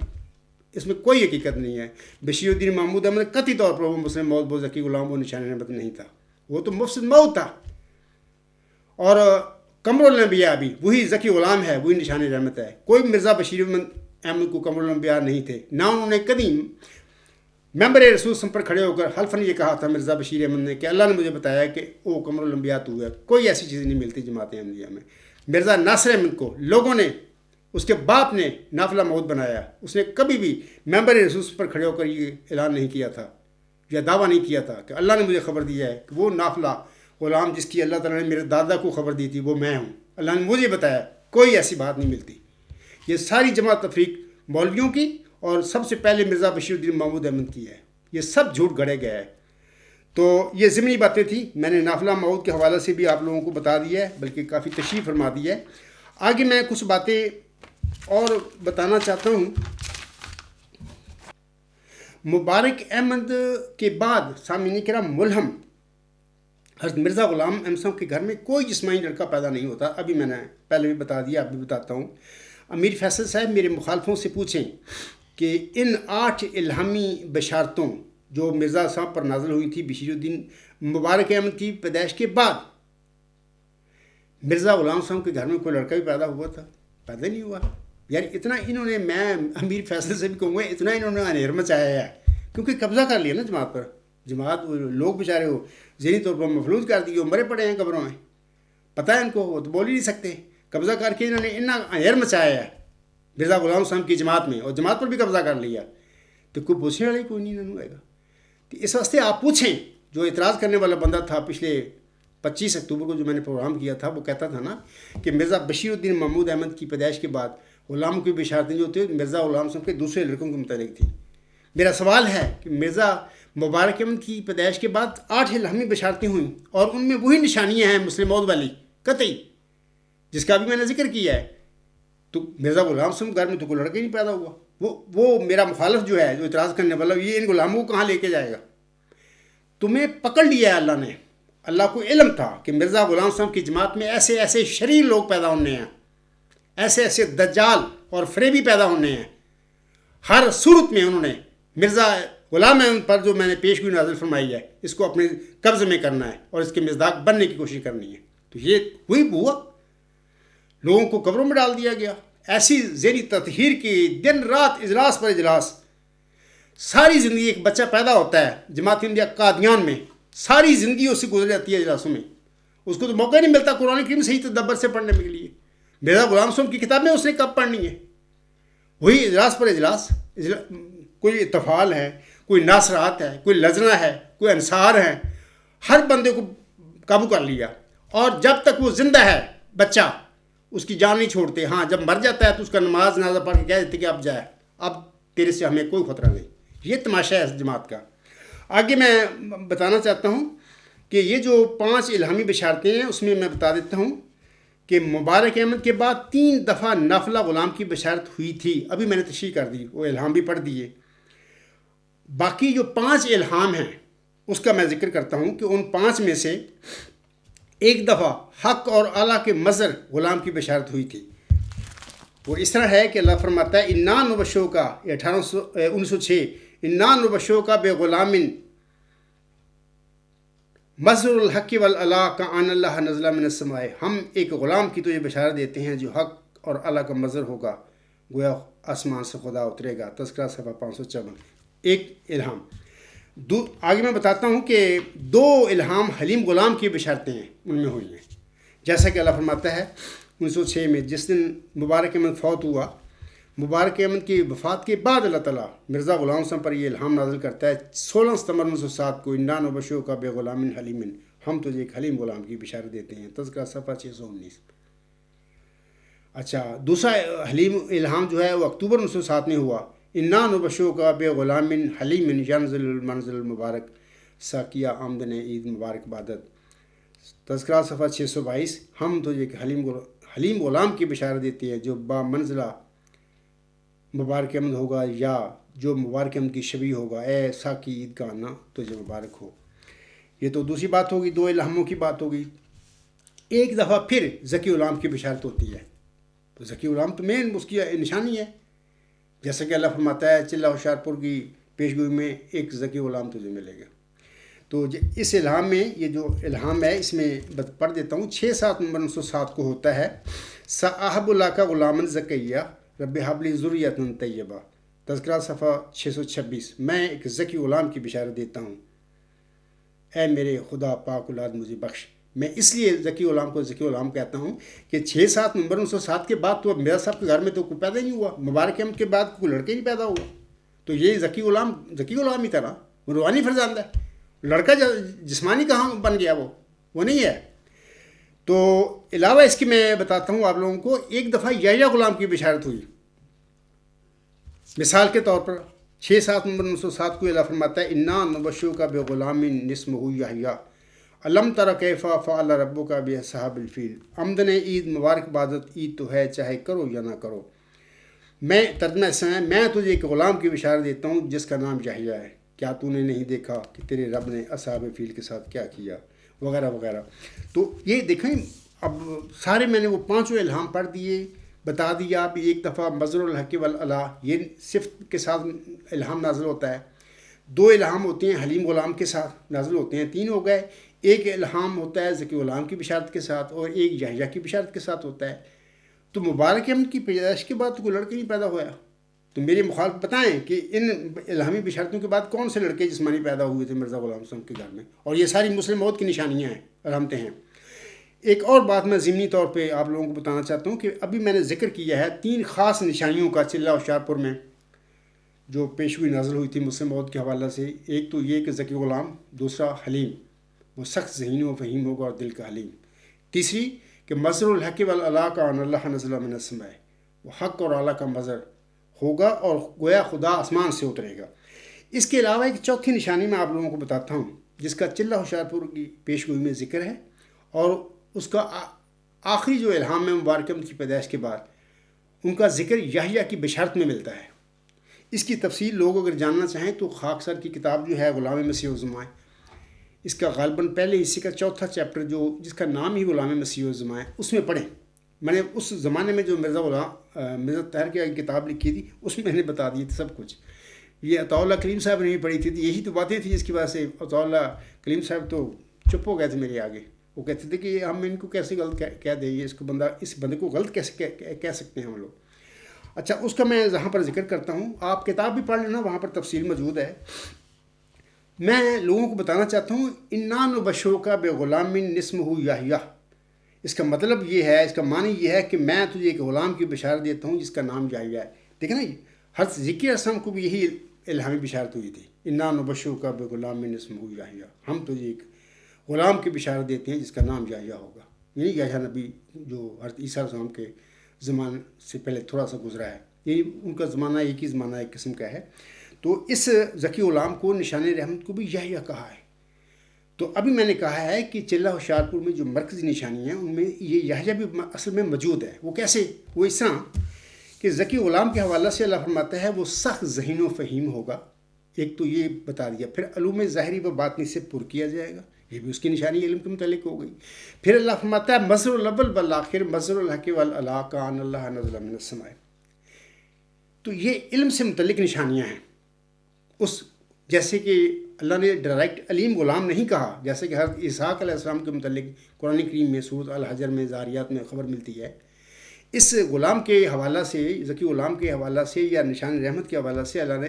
اس میں کوئی حقیقت نہیں ہے۔ بشیر الدین محمود احمد قطعی طور پر وہ مسلم موت، وہ ذکی غلام، وہ نشان رحمت نہیں تھا، وہ تو مفسد موت تھا۔ اور قمر الانبیاء بھی وہی ذکی غلام ہے، وہی نشان رحمت ہے۔ کوئی مرزا بشیر احمد کو قمر الانبیاء نہیں تھے، نہ انہوں نے کبھی ممبر رسول سم پر کھڑے ہو کر حلفاً یہ کہا تھا مرزا بشیر احمد نے کہ اللہ نے مجھے بتایا کہ او قمر الانبیاء تو ہے۔ کوئی ایسی چیز نہیں ملتی جماعت احمدیہ میں۔ مرزا ناصر احمد کو لوگوں نے، اس کے باپ نے نافلہ موت بنایا، اس نے کبھی بھی ممبر رسول پر کھڑے ہو کر یہ اعلان نہیں کیا تھا یا دعویٰ نہیں کیا تھا کہ اللہ نے مجھے خبر دیا ہے کہ وہ نافلہ غلام جس کی اللہ تعالیٰ نے میرے دادا کو خبر دی تھی وہ میں ہوں، اللہ نے مجھے بتایا۔ کوئی ایسی بات نہیں ملتی۔ یہ ساری جماعت تفریق مولویوں کی اور سب سے پہلے مرزا بشیر الدین محمود احمد کی ہے، یہ سب جھوٹ گھڑے گئے ہے۔ تو یہ ضمنی باتیں تھیں، میں نے نافلہ موت کے حوالے سے بھی آپ لوگوں کو بتا دیا ہے، بلکہ کافی تشریح فرما دی ہے۔ آگے میں کچھ باتیں اور بتانا چاہتا ہوں۔ مبارک احمد کے بعد سامعین کرام ملہم حضرت مرزا غلام احمد صاحب کے گھر میں کوئی جسمانی لڑکا پیدا نہیں ہوتا۔ ابھی میں نے پہلے بھی بتا دیا، اب بھی بتاتا ہوں۔ امیر فیصل صاحب میرے مخالفوں سے پوچھیں کہ ان 8 الہامی بشارتوں جو مرزا صاحب پر نازل ہوئی تھی بشیر الدین مبارک احمد کی پیدائش کے بعد، مرزا غلام صاحب کے گھر میں کوئی لڑکا بھی پیدا ہوا تھا؟ پیدا نہیں ہوا۔ یار اتنا انہوں نے، میں امیر فیصل سے بھی کہوں گا، اتنا انہوں نے انیر مچایا ہے کیونکہ قبضہ کر لیا نا جماعت پر. جماعت لوگ بیچارے ہو ذہنی طور پر مفلوج کر دیے، وہ مرے پڑے ہیں قبروں میں، پتہ ہے ان کو، وہ تو بول ہی نہیں سکتے. قبضہ کر کے انہوں نے اتنا اہر مچایا ہے مرزا غلام صاحب کی جماعت میں، اور جماعت پر بھی قبضہ کر لیا. تو کوئی پوچھنے والا کوئی نہیں انہوں آئے گا. تو اس واسطے آپ پوچھیں. جو اعتراض کرنے والا بندہ تھا پچھلے 25 اکتوبر کو جو میں نے پروگرام کیا تھا، وہ کہتا تھا نا کہ مرزا بشیر الدین محمود احمد کی پیدائش کے بعد غلاموں کی بشارتیں جو تھے مرزا غلام صاحب کے دوسرے لڑکوں کے متعلق تھیں. میرا سوال ہے کہ مرزا مبارک احمد کی پیدائش کے بعد 8 الہامی بشارتیں ہوئیں، اور ان میں وہی نشانیاں ہیں مسلم موت والی قطعی، جس کا بھی میں نے ذکر کیا ہے. تو مرزا غلام صاحب گھر میں تو کوئی لڑکا ہی نہیں پیدا ہوا. وہ میرا مخالف جو ہے، جو اعتراض کرنے والا، یہ ان غلاموں کو کہاں لے کے جائے گا؟ تمہیں پکڑ لیا ہے اللہ نے. اللہ کو علم تھا کہ مرزا غلام صاحب کی جماعت میں ایسے ایسے شریر لوگ پیدا ہونے ہیں، ایسے ایسے دجال اور فریبی پیدا ہونے ہیں. ہر صورت میں انہوں نے مرزا غلام احمد پر جو میں نے پیش گوئی نازل فرمائی ہے، اس کو اپنے قبضے میں کرنا ہے اور اس کے مصداق بننے کی کوشش کرنی ہے. تو یہ وہی ہوا، لوگوں کو قبروں میں ڈال دیا گیا. ایسی ذہنی تطہیر کی دن رات اجلاس پر اجلاس. ساری زندگی ایک بچہ پیدا ہوتا ہے جماعت انڈیا قادیان میں، ساری زندگی اس سے گزر جاتی ہے اجلاسوں میں. اس کو تو موقع نہیں ملتا قرآن کریم صحیح تدبر سے پڑھنے کے لیے. مرزا غلام صاحب کی کتابیں اس نے کب پڑھنی ہے؟ وہی اجلاس پر اجلاس. کوئی اتفال ہے، کوئی ناصرات ہے، کوئی لجنہ ہے، کوئی انصار ہے. ہر بندے کو قابو کر لیا، اور جب تک وہ زندہ ہے بچہ اس کی جان نہیں چھوڑتے. ہاں جب مر جاتا ہے تو اس کا نماز جنازہ پڑھ کے کہہ دیتے کہ اب جائے، اب تیرے سے ہمیں کوئی خطرہ نہیں. یہ تماشا ہے اس جماعت کا. آگے میں بتانا چاہتا ہوں کہ یہ جو 5 الہامی بشارتیں ہیں، اس میں بتا دیتا ہوں کہ مبارک احمد کے بعد 3 دفعہ نافلہ غلام کی بشارت ہوئی تھی. ابھی میں نے تشریح کر دی، وہ الہام بھی پڑھ دیے. باقی جو 5 الہام ہیں اس کا میں ذکر کرتا ہوں کہ ان 5 میں سے ایک دفعہ حق اور اعلیٰ کے مظہر غلام کی بشارت ہوئی تھی. وہ اس طرح ہے کہ اللہ فرماتا ہے انا نبشرک کا 1906 انا نبشرک بے غلام مظہر الحق والاعلیٰ کا ان اللہ نزل من السماء. ہم ایک غلام کی تو یہ بشارت دیتے ہیں جو حق اور اعلیٰ کا مظہر ہوگا، گویا آسمان سے خدا اترے گا. تذکرہ صفحہ 554. ایک الہام. آگے میں بتاتا ہوں کہ 2 الہام حلیم غلام کی بشارتیں ہیں، ان میں ہوئی ہیں. جیسا کہ اللہ فرماتا ہے 1906 میں جس دن مبارک احمد فوت ہوا، مبارک احمد کی وفات کے بعد اللہ تعالیٰ مرزا غلام صاحب پر یہ الہام نازل کرتا ہے 16 ستمبر 1907 کو انا نبشرک بے غلام حلیم، ہم تجھے ایک حلیم غلام کی بشارت دیتے ہیں. تذکرہ صفحہ 619. اچھا، دوسرا حلیم الہام جو ہے وہ اکتوبر 1907 میں ہوا. انا نبشرک بے غلام حلیم ینزل المنزل المبارک ساقیہ آمدن عید مبارک بادت. تذکرہ صفحہ 622. ہم تجھے ایک حلیم غلام کی بشارت دیتے ہیں جو با منزلہ مبارک احمد ہوگا، یا جو مبارک احمد کی شبیہ ہوگا. اے ساقی عید کا آنا تجھے مبارک ہو. یہ تو دوسری بات ہوگی، 2 الہاموں کی بات ہوگی. ایک دفعہ پھر ذکی غلام کی بشارت ہوتی ہے. تو ذکی غلام تو مین اس کی نشانی ہے، جیسا کہ اللہ فرماتا ہے چلہ ہوشیارپور کی پیشگوئی میں ایک ذکی غلام تجھے ملے گا. تو اس الہام میں، یہ جو الہام ہے اس میں پڑھ دیتا ہوں. 6-7 نمبر 1907 کو ہوتا ہے صاحب اللہ کا غلام زکیہ رب حبلی ذریۃ طیبہ. تذکرہ صفحہ 626. میں ایک ذکی غلام کی بشارت دیتا ہوں، اے میرے خدا پاک اولاد مجھے بخش. میں اس لیے ذکی غلام کو ذکی غلام کہتا ہوں کہ 6-7 نومبر 1907 کے بعد تو مرزا صاحب کے گھر میں تو کوئی پیدا نہیں ہوا. مبارک احمد کے بعد کوئی لڑکے نہیں پیدا ہوا. تو یہ ذکی غلام ہی طرح وہ روحانی فرزند ہے. لڑکا جسمانی کہاں بن گیا، وہ نہیں ہے. تو علاوہ اس کی میں بتاتا ہوں آپ لوگوں کو، ایک دفعہ یحییٰ غلام کی بشارت ہوئی. مثال کے طور پر 6-7 نومبر 1907 کو اللہ فرماتا ہے انا نبشرک بے غلام اسمہ یحییٰ علم تر کیف فعل ربک باصحاب الفیل. آمدن عید مبارک بادت، عید تو ہے چاہے کرو یا نہ کرو. میں ترجمہ سے ہیں، میں تجھے ایک غلام کی بشارت دیتا ہوں جس کا نام یحییٰ ہے. کیا تو نے نہیں دیکھا کہ تیرے رب نے اصحاب فیل کے ساتھ کیا کیا، وغیرہ وغیرہ. تو یہ دیکھیں، اب سارے میں نے وہ 5 الہام پڑھ دیے، بتا دیا. اب ایک دفعہ مظہر الحق والاعلیٰ، یہ صفت کے ساتھ الہام نازل ہوتا ہے. 2 الہام ہوتے ہیں حلیم غلام کے ساتھ نازل ہوتے ہیں، 3 ہو گئے. ایک الہام ہوتا ہے ذکی غلام کی بشارت کے ساتھ، اور ایک یحییٰ کی بشارت کے ساتھ ہوتا ہے. تو مبارک احمد کی پیدائش کے بعد تو کوئی لڑکا نہیں پیدا ہوا. تو میرے مخالف بتائیں کہ ان الہامی بشارتوں کے بعد کون سے لڑکے جسمانی پیدا ہوئے تھے مرزا غلام صاحب کے گھر میں، اور یہ ساری مسلم موت کی نشانیاں ہیں، علامتیں ہیں۔ ایک اور بات میں ضمنی طور پہ آپ لوگوں کو بتانا چاہتا ہوں کہ ابھی میں نے ذکر کیا ہے 3 خاص نشانیوں کا چلہ ہوشیارپور میں جو پیشگوئی نازل ہوئی تھی مسلم موت کے حوالہ سے۔ ایک تو یہ کہ ذکی غلام، دوسرا حلیم، وہ سخت ذہین و فہیم ہوگا اور دل کا حلیم، تیسری کہ مظہر الحق والعلا کا ان اللہ نزل من السماء، وہ حق اور اعلیٰ کا مظہر ہوگا اور گویا خدا آسمان سے اترے گا۔ اس کے علاوہ ایک چوتھی نشانی میں آپ لوگوں کو بتاتا ہوں جس کا چلہ ہوشیارپور کی پیشگوئی میں ذکر ہے، اور اس کا آخری جو الہام ہے مبارک احمد کی پیدائش کے بعد ان کا ذکر یحییٰ کی بشارت میں ملتا ہے۔ اس کی تفصیل لوگ اگر جاننا چاہیں تو خاکسار کی کتاب جو ہے غلام مسیح الزماں، اس کا غالباً پہلے حصے کا چوتھا چیپٹر جو جس کا نام ہی غلام مسیح الزماں ہے اس میں پڑھیں۔ میں نے اس زمانے میں جو مرزا طاہر کی کتاب لکھی تھی اس میں نے بتا دی تھی سب کچھ۔ یہ عطاء اللہ کلیم صاحب نے بھی پڑھی تھی، یہی تو باتیں تھیں جس کی وجہ سے عطاء اللہ کلیم صاحب تو چپ ہو گئے تھے میرے آگے۔ وہ کہتے تھے کہ ہم ان کو کیسے غلط کہہ دیں، اس بندے کو غلط کیسے کہہ سکتے ہیں ہم لوگ۔ اچھا، اس کا میں یہاں پر ذکر کرتا ہوں، آپ کتاب بھی پڑھ لینا، وہاں پر تفصیل موجود ہے۔ میں لوگوں کو بتانا چاہتا ہوں انا نبشرک بغلام اسمہ یحییٰ، اس کا مطلب یہ ہے، اس کا معنی یہ ہے کہ میں تجھے ایک غلام کی بشارت دیتا ہوں جس کا نام یحییٰ ہے۔ دیکھیں نا، حضرت ذکر اسلام کو بھی یہی الہامی بشارت ہوئی تھی، انا نبشرک بغلام اسمہ یحییٰ، ہم تجھے ایک غلام کی بشارت دیتے ہیں جس کا نام یحییٰ ہوگا، یعنی یحییٰ نبی جو حضرت عیسیٰ علیہ السلام کے زمانے سے پہلے تھوڑا سا گزرا ہے، یعنی ان کا زمانہ ایک ہی زمانہ ایک قسم کا ہے۔ تو اس ذکی غلام کو نشان رحمت کو بھی یحییٰ کہا ہے۔ تو ابھی میں نے کہا ہے کہ چلہ ہوشیارپور میں جو مرکزی نشانی ہیں ان میں یہ یحییٰ بھی اصل میں موجود ہے۔ وہ کیسے؟ وہ اس طرح کہ ذکی غلام کے حوالہ سے اللہ فرماتا ہے وہ سخت ذہین و فہیم ہوگا، ایک تو یہ بتا دیا، پھر علوم ظاہری و باطنی سے پر کیا جائے گا، یہ بھی اس کی نشانی علم کے متعلق ہو گئی۔ پھر اللہ فرماتا ہے مظہر الاول والآخر مظہر الحق والعلا کا ان اللہ نزل من السماء۔ تو یہ علم سے متعلق نشانیاں ہیں، اس جیسے کہ اللہ نے ڈائریکٹ علیم غلام نہیں کہا، جیسے کہ حضرت اسحاق علیہ السلام کے متعلق قرآن کریم میں سورۃ الحجر میں ذاریات میں خبر ملتی ہے۔ اس غلام کے حوالہ سے، ذکی غلام کے حوالہ سے یا نشان رحمت کے حوالہ سے اللہ نے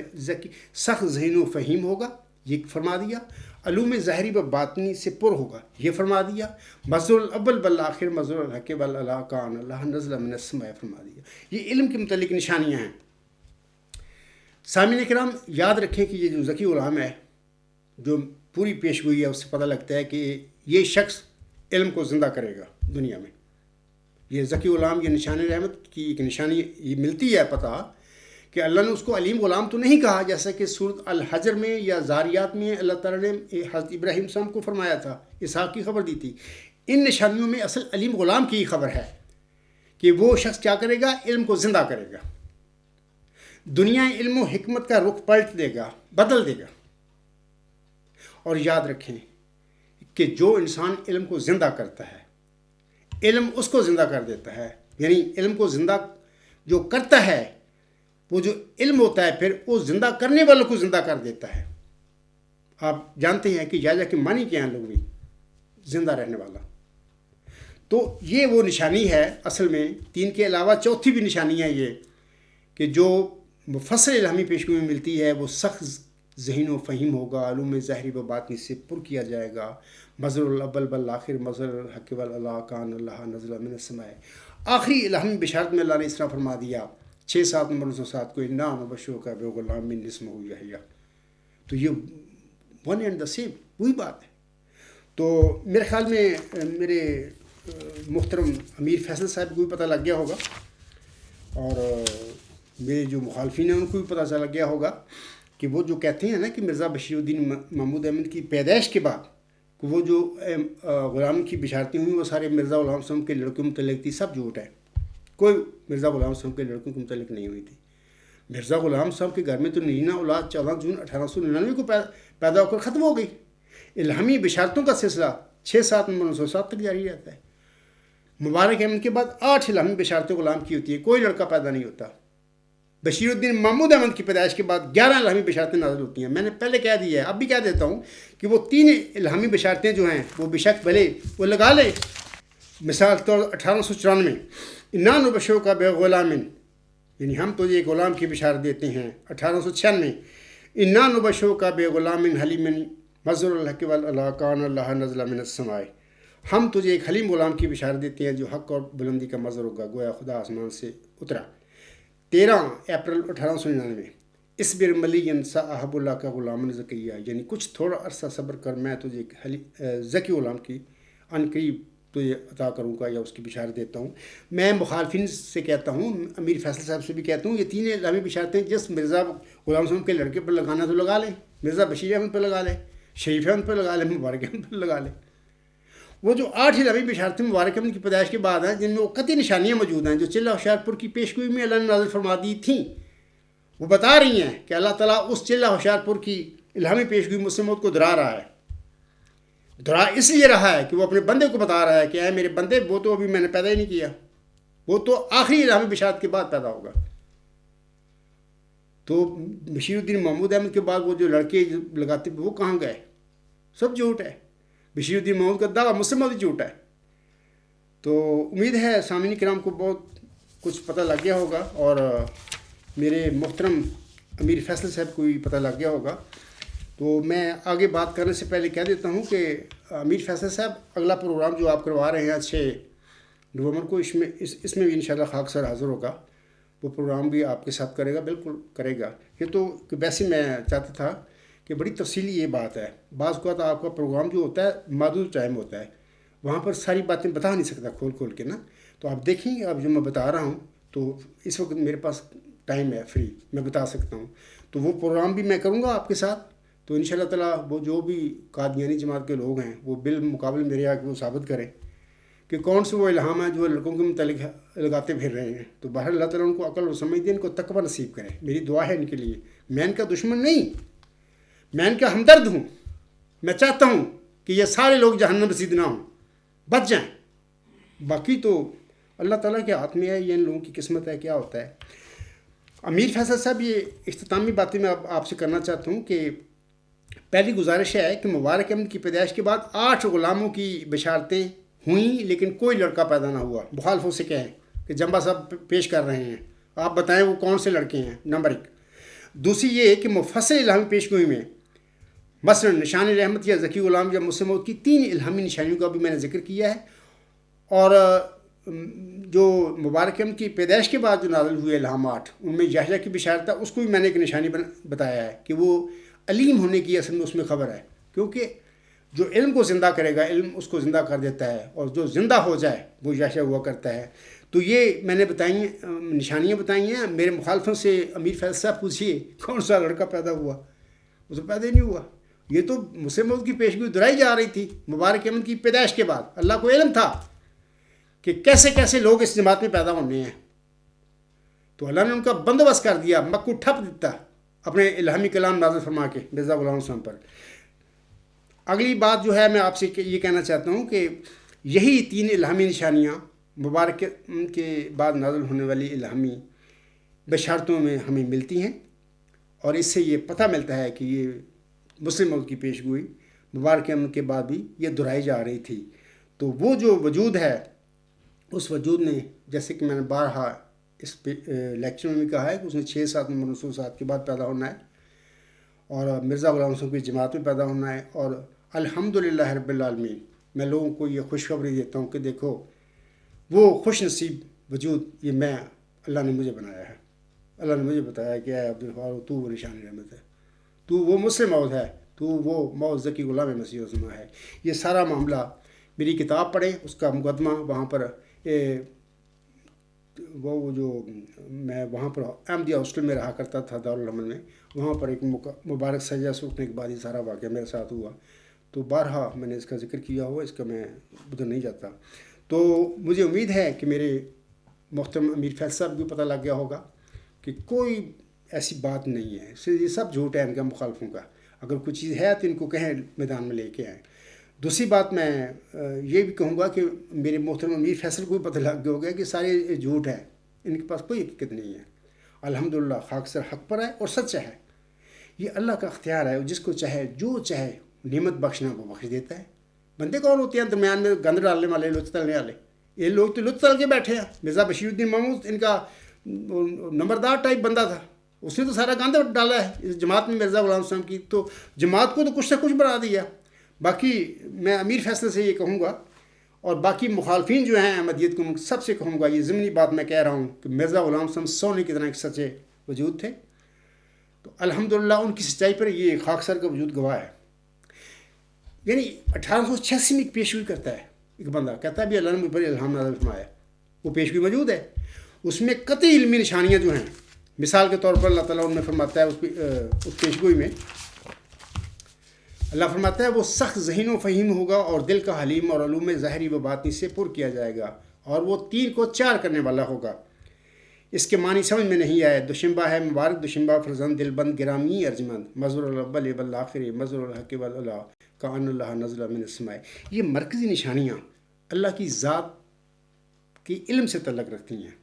سخت ذہین و فہیم ہوگا یہ فرما دیا، علوم ظاہری و باطنی سے پر ہوگا یہ فرما دیا، مظہر الاول والآخر مظہر الحق والعلا کا ان اللہ نزل من السماء فرما دیا۔ یہ علم کے متعلق نشانیاں ہیں۔ سامعین کرام یاد رکھیں کہ یہ جو ذکی غلام ہے جو پوری پیشگوئی ہے اس سے پتہ لگتا ہے کہ یہ شخص علم کو زندہ کرے گا دنیا میں۔ یہ ذکی غلام، یہ نشان رحمت کی ایک نشانی یہ ملتی ہے پتہ کہ اللہ نے اس کو علیم غلام تو نہیں کہا، جیسا کہ سورۃ الحجر میں یا ذاریات میں اللہ تعالیٰ نے حضرت ابراہیم السلام کو فرمایا تھا، اسحاق کی خبر دی تھی۔ ان نشانیوں میں اصل علیم غلام کی ہی خبر ہے کہ وہ شخص کیا کرے گا، علم کو زندہ کرے گا، دنیا علم و حکمت کا رخ پلٹ دے گا، بدل دے گا۔ اور یاد رکھیں کہ جو انسان علم کو زندہ کرتا ہے علم اس کو زندہ کر دیتا ہے، یعنی علم کو زندہ جو کرتا ہے وہ جو علم ہوتا ہے پھر وہ زندہ کرنے والوں کو زندہ کر دیتا ہے۔ آپ جانتے ہیں کہ یحییٰ کے معنی کیا ہیں لوگ بھی، زندہ رہنے والا۔ تو یہ وہ نشانی ہے اصل میں، 3 کے علاوہ چوتھی بھی نشانی ہے یہ کہ جو مفصل الہامی پیشگوئی میں ملتی ہے وہ سخت ذہین و فہیم ہوگا، علوم ظاہری و باطنی سے پر کیا جائے گا، مظہر الاول والآخر مظہر الحق والعلا کا ان اللہ نزل من السماء۔ آخری الہامی بشارت میں اللہ نے اس طرح فرما دیا 6-7 نمبر 907 کو، انا نبشرک بغلام اسمہ یحییٰ۔ تو یہ ون اینڈ دا سیم وہی بات ہے۔ تو میرے خیال میں میرے محترم امیر فیصل صاحب کو بھی پتہ لگ گیا ہوگا، اور میرے جو مخالفین ہیں ان کو بھی پتہ چل گیا ہوگا کہ وہ جو کہتے ہیں نا کہ مرزا بشیر الدین محمود احمد کی پیدائش کے بعد وہ جو غلام کی بشارتیں ہوئیں وہ سارے مرزا غلام صاحب کے لڑکوں کے متعلق تھی، سب جھوٹ ہے۔ کوئی مرزا غلام صاحب کے لڑکوں کے متعلق نہیں ہوئی تھی۔ مرزا غلام صاحب کے گھر میں تو نرینہ اولاد 14 جون 1899 کو پیدا ہو کر ختم ہو گئی۔ الہامی بشارتوں کا سلسلہ 6-7 نمبر 907 تک جاری رہتا ہے۔ مبارک احمد کے بعد 8 الہامی بشارتیں غلام کی ہوتی ہیں، کوئی لڑکا پیدا نہیں ہوتا۔ بشیر الدین محمود احمد کی پیدائش کے بعد 11 الہامی بشارتیں نازل ہوتی ہیں۔ میں نے پہلے کہہ دیا ہے، اب بھی کہہ دیتا ہوں کہ وہ 3 الہامی بشارتیں جو ہیں وہ بے شک بھلے وہ لگا لے۔ مثال طور 1894 انا نبشرک بغلام یعنی ہم تجھے غلام کی بشارت دیتے ہیں۔ 1896 انا نبشو کا بے غلام حلیم مظہر الحق والکان اللہ نزل من السماء، ہم تجھے ایک حلیم غلام کی بشارت دیتے ہیں جو حق اور بلندی کا مظہر ہوگا، گویا خدا آسمان سے اترا۔ 13 اپریل 1899 اسبر ملین صاحب اللہ کا غلام ذکیہ، یعنی کچھ تھوڑا عرصہ صبر کر، میں تجھے ایک ذکی غلام کی عن قریب تجھے عطا کروں گا یا اس کی بشارت دیتا ہوں۔ میں مخالفین سے کہتا ہوں، امیر فیصل صاحب سے بھی کہتا ہوں، یہ تین الہامی بشارتیں جس مرزا غلام صاحب کے لڑکے پر لگانا تو لگا لیں، مرزا بشیر احمد پہ لگا لیں، شریف احمد پہ لگا لیں، مبارک احمد پہ لگا لیں۔ وہ جو 8 الہامی بشارتیں مبارک احمد کی پیدائش کے بعد ہیں، جن میں وہ قطعی نشانیاں موجود ہیں جو چلہ ہوشیار پور کی پیشگوئی میں اللہ نے نازل فرما دی تھیں، وہ بتا رہی ہیں کہ اللہ تعالیٰ اس چلہ ہوشیار پور کی الہامی پیشگوئی مسلم موت کو دہرا رہا ہے۔ دہرا اس لیے رہا ہے کہ وہ اپنے بندے کو بتا رہا ہے کہ اے میرے بندے، وہ تو ابھی میں نے پیدا ہی نہیں کیا، وہ تو آخری الہامی بشارت کے بعد پیدا ہوگا۔ تو بشیر الدین محمود احمد کے بعد وہ جو لڑکے لگاتے وہ کہاں گئے؟ سب جھوٹ ہے۔ بشیر الدین محمود کا دعویٰ مسلم موت جھوٹ ہے۔ تو امید ہے سامعین کرام کو بہت کچھ پتہ لگ گیا ہوگا، اور میرے محترم امیر فیصل صاحب کو بھی پتہ لگ گیا ہوگا۔ تو میں آگے بات کرنے سے پہلے کہہ دیتا ہوں کہ امیر فیصل صاحب اگلا پروگرام جو آپ کروا رہے ہیں 6 نومبر کو، اس میں بھی انشاءاللہ خاک سر حاضر ہوگا، وہ پروگرام بھی آپ کے ساتھ کرے گا، بالکل کرے گا۔ یہ تو ویسے میں چاہتا تھا کہ بڑی تفصیلی یہ بات ہے، بعض اوقات آپ کا پروگرام جو ہوتا ہے محدود ٹائم ہوتا ہے، وہاں پر ساری باتیں بتا نہیں سکتا کھول کے نا، تو آپ دیکھیں اب جو میں بتا رہا ہوں تو اس وقت میرے پاس ٹائم ہے فری، میں بتا سکتا ہوں، تو وہ پروگرام بھی میں کروں گا آپ کے ساتھ۔ تو انشاءاللہ تعالیٰ وہ جو بھی قادیانی جماعت کے لوگ ہیں وہ بالمقابل میرے آگے وہ ثابت کریں کہ کون سے وہ الہام ہیں جو لڑکوں کے متعلق لگاتے پھر رہے ہیں۔ تو بہر اللہ تعالیٰ ان کو عقل و سمجھ دے، ان کو تقویٰ نصیب کرے، میری دعا ہے ان کے لیے۔ میں ان کا دشمن نہیں، میں ان کا ہمدرد ہوں، میں چاہتا ہوں کہ یہ سارے لوگ جہنم رسید نہ ہوں، بچ جائیں۔ باقی تو اللہ تعالیٰ کے ہاتھ میں ہے، یہ ان لوگوں کی قسمت ہے، کیا ہوتا ہے۔ امیر فیصل صاحب، یہ اختتامی باتیں میں آپ سے کرنا چاہتا ہوں کہ پہلی گزارش ہے کہ مبارک احمد کی پیدائش کے بعد 8 غلاموں کی بشارتیں ہوئیں، لیکن کوئی لڑکا پیدا نہ ہوا۔ مخالفوں سے کہیں کہ جمبا صاحب پیش کر رہے ہیں، آپ بتائیں وہ کون سے لڑکے ہیں، نمبر 1۔ دوسری یہ کہ مفصل الہامی پیشگوئی میں مثلا نشان رحمت یا ذکی غلام یا مسلم موت کی 3 الہامی نشانیوں کا بھی میں نے ذکر کیا ہے، اور جو مبارک احمد کی پیدائش کے بعد جو نازل ہوئے الہامات، ان میں یحییٰ کی بشارت ہے، اس کو بھی میں نے ایک نشانی بتایا ہے کہ وہ علیم ہونے کی اصل میں اس میں خبر ہے، کیونکہ جو علم کو زندہ کرے گا علم اس کو زندہ کر دیتا ہے، اور جو زندہ ہو جائے وہ یحییٰ ہوا کرتا ہے۔ تو یہ میں نے نشانیاں بتائی ہیں۔ میرے مخالفوں سے امیر فیصل صاحب پوچھیے کون سا لڑکا پیدا ہوا، وہ تو پیدا ہی نہیں ہوا۔ یہ تو مسلم موت کی پیشگوئی دہرائی جا رہی تھی مبارک احمد کی پیدائش کے بعد۔ اللہ کو علم تھا کہ کیسے کیسے لوگ اس جماعت میں پیدا ہونے ہیں، تو اللہ نے ان کا بندوبست کر دیا، مکو ٹھپ دیتا اپنے الہامی کلام نازل فرما کے مرزا غلام حسین پر۔ اگلی بات جو ہے میں آپ سے یہ کہنا چاہتا ہوں کہ یہی 3 الہامی نشانیاں مبارک کے بعد نازل ہونے والی الہامی بشارتوں میں ہمیں ملتی ہیں، اور اس سے یہ پتہ ملتا ہے کہ یہ مسلم موت کی پیشگوئی مبارک احمد کے بعد بھی یہ دہرائی جا رہی تھی۔ تو وہ جو وجود ہے، اس وجود نے، جیسے کہ میں نے بارہا اس لیکچر میں بھی کہا ہے کہ اس نے 6-7 منصوصات کے بعد پیدا ہونا ہے، اور مرزا غلام حسین کی جماعت میں پیدا ہونا ہے۔ اور الحمدللہ رب العالمین، میں لوگوں کو یہ خوشخبری دیتا ہوں کہ دیکھو وہ خوش نصیب وجود یہ میں، اللہ نے مجھے بنایا ہے۔ اللہ نے مجھے بتایا کہ اے عبدالغفار، تو وہ نشان رحمت ہے، تو وہ مسلم موت ہے، تو وہ موت ذکی غلام مسیح الزماں ہے۔ یہ سارا معاملہ میری کتاب پڑھیں، اس کا مقدمہ وہاں پر وہ جو میں وہاں پر احمدیہ ہاسٹل میں رہا کرتا تھا دارالعمل میں، وہاں پر ایک مبارک سجدہ سوکھنے کے بعد یہ سارا واقعہ میرے ساتھ ہوا، تو بارہا میں نے اس کا ذکر کیا ہوا، اس کا میں ادھر نہیں جاتا۔ تو مجھے امید ہے کہ میرے محترم امیر فیصل صاحب کو پتہ لگ گیا ہوگا کہ کوئی ایسی بات نہیں ہے، یہ سب جھوٹ ہے ان کا، مخالفوں کا۔ اگر کوئی چیز ہے تو ان کو کہیں میدان میں لے کے آئیں۔ دوسری بات میں یہ بھی کہوں گا کہ میرے محترم امیر فیصل کو بھی پتہ لگ گیا ہوگا کہ سارے جھوٹ ہیں، ان کے پاس کوئی حقیقت نہیں ہے۔ الحمدللہ خاک سر حق پر ہے اور سچا ہے۔ یہ اللہ کا اختیار ہے، جس کو چاہے جو چاہے نعمت بخشنا وہ بخش دیتا ہے۔ بندے کون ہوتے ہیں درمیان میں گند ڈالنے والے، لطف تلنے والے؟ یہ لوگ تو لطف تل کے بیٹھے ہیں۔ مرزا بشیر الدین محمود ان کا نمبردار ٹائپ بندہ تھا، اس نے تو سارا گاندھ ڈالا ہے اس جماعت میں مرزا غلام صاحب کی، تو جماعت کو تو کچھ نہ کچھ بنا دیا۔ باقی میں امیر فیصل سے یہ کہوں گا اور باقی مخالفین جو ہیں احمدیت کو سب سے کہوں گا، یہ ضمنی بات میں کہہ رہا ہوں کہ مرزا غلام صاحب سونے کی طرح ایک سچے وجود تھے، تو الحمدللہ ان کی سچائی پر یہ خاکسار کا وجود گواہ ہے۔ یعنی 1886 میں ایک پیشگوئی کرتا ہے ایک بندہ، کہتا ہے بھی اللہ نے مجھ پر الہام نازل فرمایا، وہ پیشگوئی موجود ہے، اس میں قطعی علمی نشانیاں جو ہیں، مثال کے طور پر اللہ تعالیٰ ان میں فرماتا ہے اس پیشگوئی میں اللہ فرماتا ہے وہ سخت ذہین و فہیم ہوگا اور دل کا حلیم اور علوم ظاہری و باطنی سے پر کیا جائے گا، اور وہ 3 کو 4 کرنے والا ہوگا۔ اس کے معنی سمجھ میں نہیں آئے، دوشنبہ ہے مبارک دوشنبہ فرزند دل بند گرامی ارجمند مظہر الاول والآخر مظہر الحق والعلا کأن اللہ نزل من السماء۔ یہ مرکزی نشانیاں اللہ کی ذات کی علم سے تعلق رکھتی ہیں۔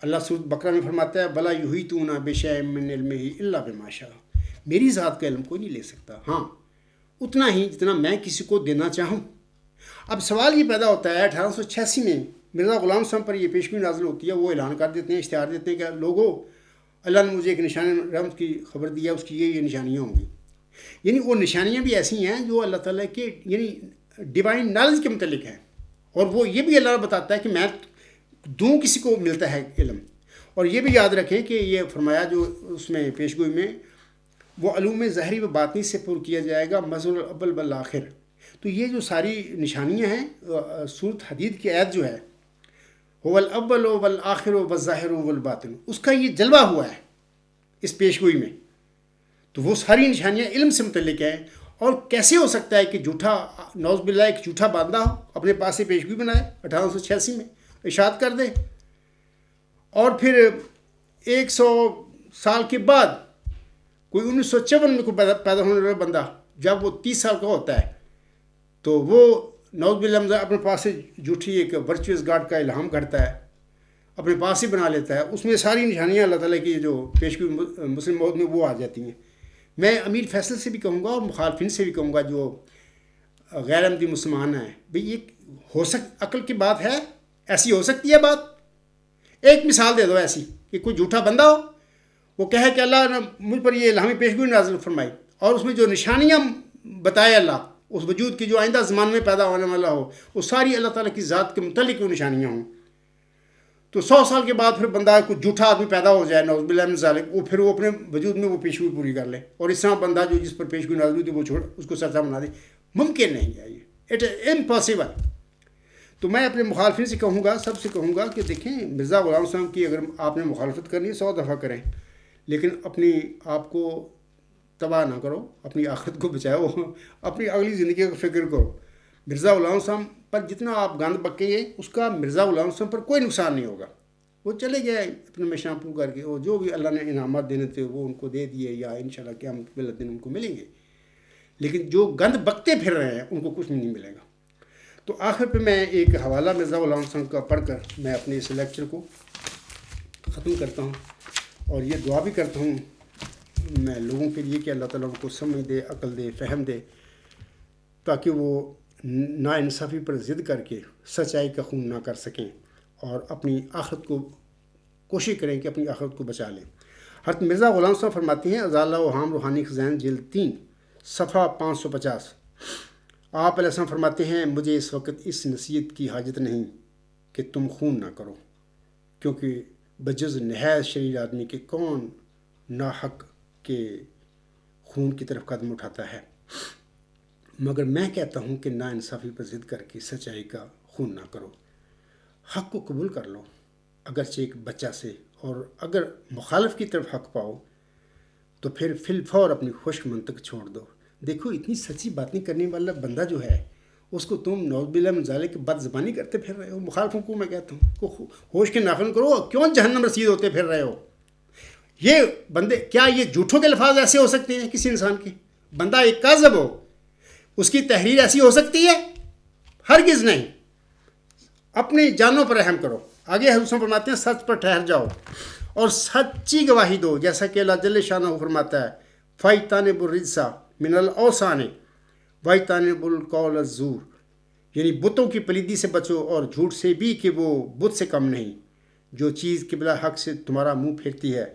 اللہ سورۃ بقرہ میں فرماتا ہے وَلَا يُحِيطُونَ بِشَيْءٍ مِّنْ عِلْمِهِ إِلَّا بِمَا شَاءَ، میری ذات کا علم کوئی نہیں لے سکتا، ہاں اتنا ہی جتنا میں کسی کو دینا چاہوں۔ اب سوال یہ پیدا ہوتا ہے 1886 میں مرزا غلام صاحب پر یہ پیشگوئی نازل ہوتی ہے، وہ اعلان کر دیتے ہیں، اشتہار دیتے ہیں کہ لوگوں اللہ نے مجھے ایک نشان رحمت کی خبر دیا، اس کی یہ نشانیاں ہوں گی۔ یعنی وہ نشانیاں بھی ایسی ہیں جو اللہ تعالیٰ کے یعنی ڈیوائن نالج کے متعلق ہیں، اور وہ یہ بھی اللہ بتاتا ہے کہ میں دوں کسی کو ملتا ہے علم۔ اور یہ بھی یاد رکھیں کہ یہ فرمایا جو اس میں پیشگوئی میں وہ علوم ظاہری و باطنی سے پر کیا جائے گا مظہر الاول والآخر، تو یہ جو ساری نشانیاں ہیں سورۃ حدید کی آیت جو ہے هو الاول والآخر والظاہر والباطن، اس کا یہ جلوہ ہوا ہے اس پیشگوئی میں، تو وہ ساری نشانیاں علم سے متعلق ہیں۔ اور کیسے ہو سکتا ہے کہ جھوٹا نعوذ باللہ ایک جھوٹا باندھا ہو اپنے پاس سے پیشگوئی بنائے 1886 میں ارشاد کر دے، اور پھر 100 سال کے بعد کوئی 1954 میں کوئی پیدا ہونے والا بندہ جب وہ 30 سال کا ہوتا ہے تو وہ نعوذ باللہ اپنے پاس سے جھوٹی ایک ورچوئس گاڈ کا الہام کرتا ہے، اپنے پاس ہی بنا لیتا ہے، اس میں ساری نشانیاں اللہ تعالیٰ کی جو پیشگوئی مسلم موت میں وہ آ جاتی ہیں۔ میں امیر فیصل سے بھی کہوں گا اور مخالفین سے بھی کہوں گا جو غیر احمدی مسلمان ہیں، بھئی یہ عقل کی بات ہے، ایسی ہو سکتی ہے بات؟ ایک مثال دے دو ایسی کہ کوئی جھوٹا بندہ ہو وہ کہے کہ اللہ نے مجھ پر یہ الہامی پیشگوئی نازل فرمائی، اور اس میں جو نشانیاں بتائے اللہ اس وجود کی جو آئندہ زمان میں پیدا ہونے والا ہو، وہ ساری اللہ تعالیٰ کی ذات کے متعلق وہ نشانیاں ہوں، تو 100 سال کے بعد پھر بندہ کوئی جھوٹا آدمی پیدا ہو جائے نعوذ باللہ من ذالک، وہ پھر وہ اپنے وجود میں وہ پیشگوئی پوری کر لے، اور اس طرح بندہ جو جس پر پیشگوئی نازل ہوئی تھی وہ چھوڑ اس کو سچا بنا دے، ممکن نہیں ہے، یہ اٹ از امپاسبل۔ تو میں اپنے مخالفین سے کہوں گا، سب سے کہوں گا کہ دیکھیں مرزا غلام صاحب کی اگر آپ نے مخالفت کرنی ہے 100 دفعہ کریں، لیکن اپنی آپ کو تباہ نہ کرو، اپنی آخرت کو بچاؤ، اپنی اگلی زندگی کا فکر کرو۔ مرزا غلام صاحب پر جتنا آپ گند بکیں گے اس کا مرزا غلام صاحب پر کوئی نقصان نہیں ہوگا، وہ چلے گئے اپنے میں شامپو کر کے، وہ جو بھی اللہ نے انعامات دینے تھے وہ ان کو دے دیے، یا انشاءاللہ قیامت کے دن ان کو ملیں گے، لیکن جو گند بکتے پھر رہے ہیں ان کو کچھ نہیں ملے گا۔ تو آخر پہ میں ایک حوالہ مرزا غلام صاحب کا پڑھ کر میں اپنے اس لیکچر کو ختم کرتا ہوں، اور یہ دعا بھی کرتا ہوں میں لوگوں کے لیے کہ اللہ تعالیٰ ان کو سمجھ دے، عقل دے، فہم دے، تاکہ وہ ناانصافی پر ضد کر کے سچائی کا خون نہ کر سکیں اور اپنی آخرت کو کوشش کریں کہ اپنی آخرت کو بچا لیں۔ حضرت مرزا غلام صاحب فرماتے ہیں ازالہ و حام روحانی خزائن جلد 3 صفحہ 550، آپ علیہ السلام فرماتے ہیں مجھے اس وقت اس نصیحت کی حاجت نہیں کہ تم خون نہ کرو، کیونکہ بجز نہایت شریر آدمی کے کون ناحق کے خون کی طرف قدم اٹھاتا ہے، مگر میں کہتا ہوں کہ ناانصافی پر ضد کر کے سچائی کا خون نہ کرو، حق کو قبول کر لو اگرچہ ایک بچہ سے، اور اگر مخالف کی طرف حق پاؤ تو پھر فی الفور اپنی خشک منطق چھوڑ دو۔ دیکھو اتنی سچی باتیں کرنے والا بندہ جو ہے اس کو تم نعوذ باللہ من ذالک بد زبانی کرتے پھر رہے ہو۔ مخالفوں کو میں کہتا ہوں کو ہوش کے نافن کرو، کیوں جہنم رسید ہوتے پھر رہے ہو؟ یہ بندے کیا یہ جھوٹوں کے الفاظ ایسے ہو سکتے ہیں کسی انسان کے؟ بندہ ایک کاذب ہو اس کی تحریر ایسی ہو سکتی ہے؟ ہرگز نہیں۔ اپنی جانوں پر رحم کرو۔ آگے حضور فرماتے ہیں سچ پر ٹھہر جاؤ اور سچی گواہی دو، جیسا کہ اللہ جل شانہ فرماتا ہے فَإِجْتَنِبُوا الرِّجْسَ مِنَ الْأَوْثَانِ وَإِجْتَنِبُوا الْقَوْلَ الزُّورَ، یعنی بتوں کی پلیدی سے بچو اور جھوٹ سے بھی کہ وہ بت سے کم نہیں۔ جو چیز قبلہ حق سے تمہارا منہ پھیرتی ہے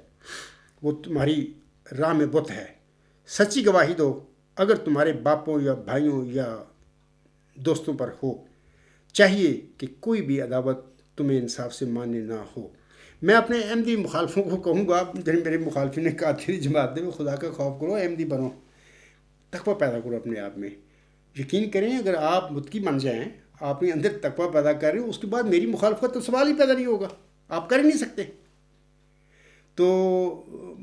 وہ تمہاری راہ میں بت ہے۔ سچی گواہی دو اگر تمہارے باپوں یا بھائیوں یا دوستوں پر ہو، چاہیے کہ کوئی بھی عداوت تمہیں انصاف سے ماننے نہ ہو۔ میں اپنے احمدی مخالفوں کو کہوں گا، جن میرے مخالفین نے کہا تیری جماعت میں خدا کا خوف کرو، احمدی بنو، تقویٰ پیدا کرو اپنے آپ میں۔ یقین کریں اگر آپ متقی بن جائیں، آپ نے اندر تقویٰ پیدا کر رہے ہو، اس کے بعد میری مخالفت تو سوال ہی پیدا نہیں ہوگا، آپ کر ہی نہیں سکتے۔ تو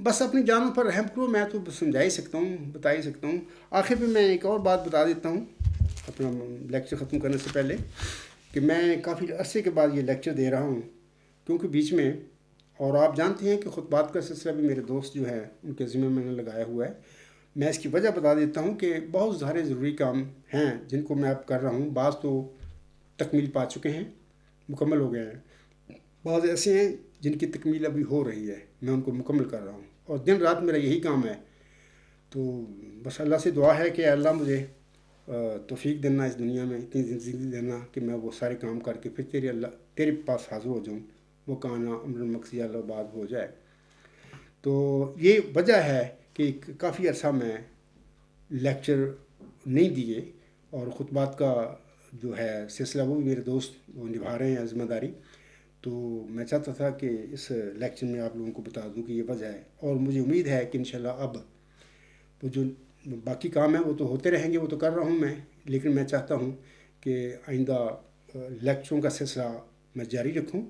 بس اپنی جانوں پر رحم کرو، میں تو سمجھا ہی سکتا ہوں، بتا ہی سکتا ہوں۔ آخر میں میں ایک اور بات بتا دیتا ہوں اپنا لیکچر ختم کرنے سے پہلے، کہ میں کافی عرصے کے بعد یہ لیکچر دے رہا ہوں، کیونکہ بیچ میں، اور آپ جانتے ہیں کہ خطبات کا سلسلہ بھی میرے دوست جو ہیں ان کے ذمہ میں نے لگایا ہوا ہے۔ میں اس کی وجہ بتا دیتا ہوں کہ بہت سارے ضروری کام ہیں جن کو میں اب کر رہا ہوں، بعض تو تکمیل پا چکے ہیں، مکمل ہو گئے ہیں، بعض ایسے ہیں جن کی تکمیل ابھی ہو رہی ہے، میں ان کو مکمل کر رہا ہوں، اور دن رات میرا یہی کام ہے۔ تو بس اللہ سے دعا ہے کہ اللہ مجھے توفیق دینا اس دنیا میں، اتنی زندگی دینا کہ میں وہ سارے کام کر کے پھر تیرے پاس حاضر ہو جاؤں، وہ کانا امر المقصی اللہ بعد ہو جائے۔ تو یہ وجہ ہے کہ کافی عرصہ میں لیکچر نہیں دیے، اور خطبات کا جو ہے سلسلہ وہ بھی میرے دوست وہ نبھا رہے ہیں ذمہ داری۔ تو میں چاہتا تھا کہ اس لیکچر میں آپ لوگوں کو بتا دوں کہ یہ وجہ ہے، اور مجھے امید ہے کہ انشاءاللہ اب وہ جو باقی کام ہیں وہ تو ہوتے رہیں گے، وہ تو کر رہا ہوں میں، لیکن میں چاہتا ہوں کہ آئندہ لیکچروں کا سلسلہ میں جاری رکھوں،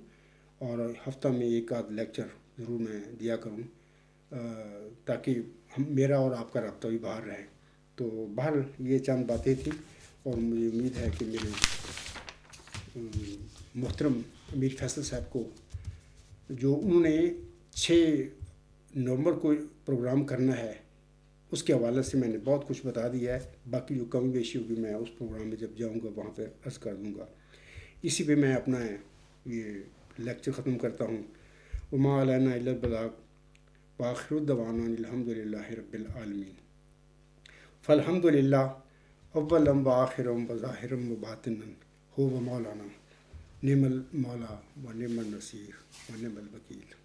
اور ہفتہ میں ایک آدھ لیکچر ضرور میں دیا کروں، تاکہ میرا اور آپ کا رابطہ بھی باہر رہے۔ تو بہر یہ چند باتیں تھیں، اور مجھے امید ہے کہ میرے محترم امیر فیصل صاحب کو، جو انہوں نے 6 نومبر کو پروگرام کرنا ہے، اس کے حوالے سے میں نے بہت کچھ بتا دیا ہے، باقی جو کمی بیشی ہوگی میں اس پروگرام میں جب جاؤں گا وہاں پہ عرض کر دوں گا۔ اسی پہ میں اپنا یہ لیکچر ختم کرتا ہوں۔ وما علینا الا البلاغ وآخر دعوانا الحمد للہ رب العالمین۔ فالحمد للہ اولا وآخرا وظاہرا وباطنا هو مولانا نعم المولا ونعم النصیر ونعم الوکیل۔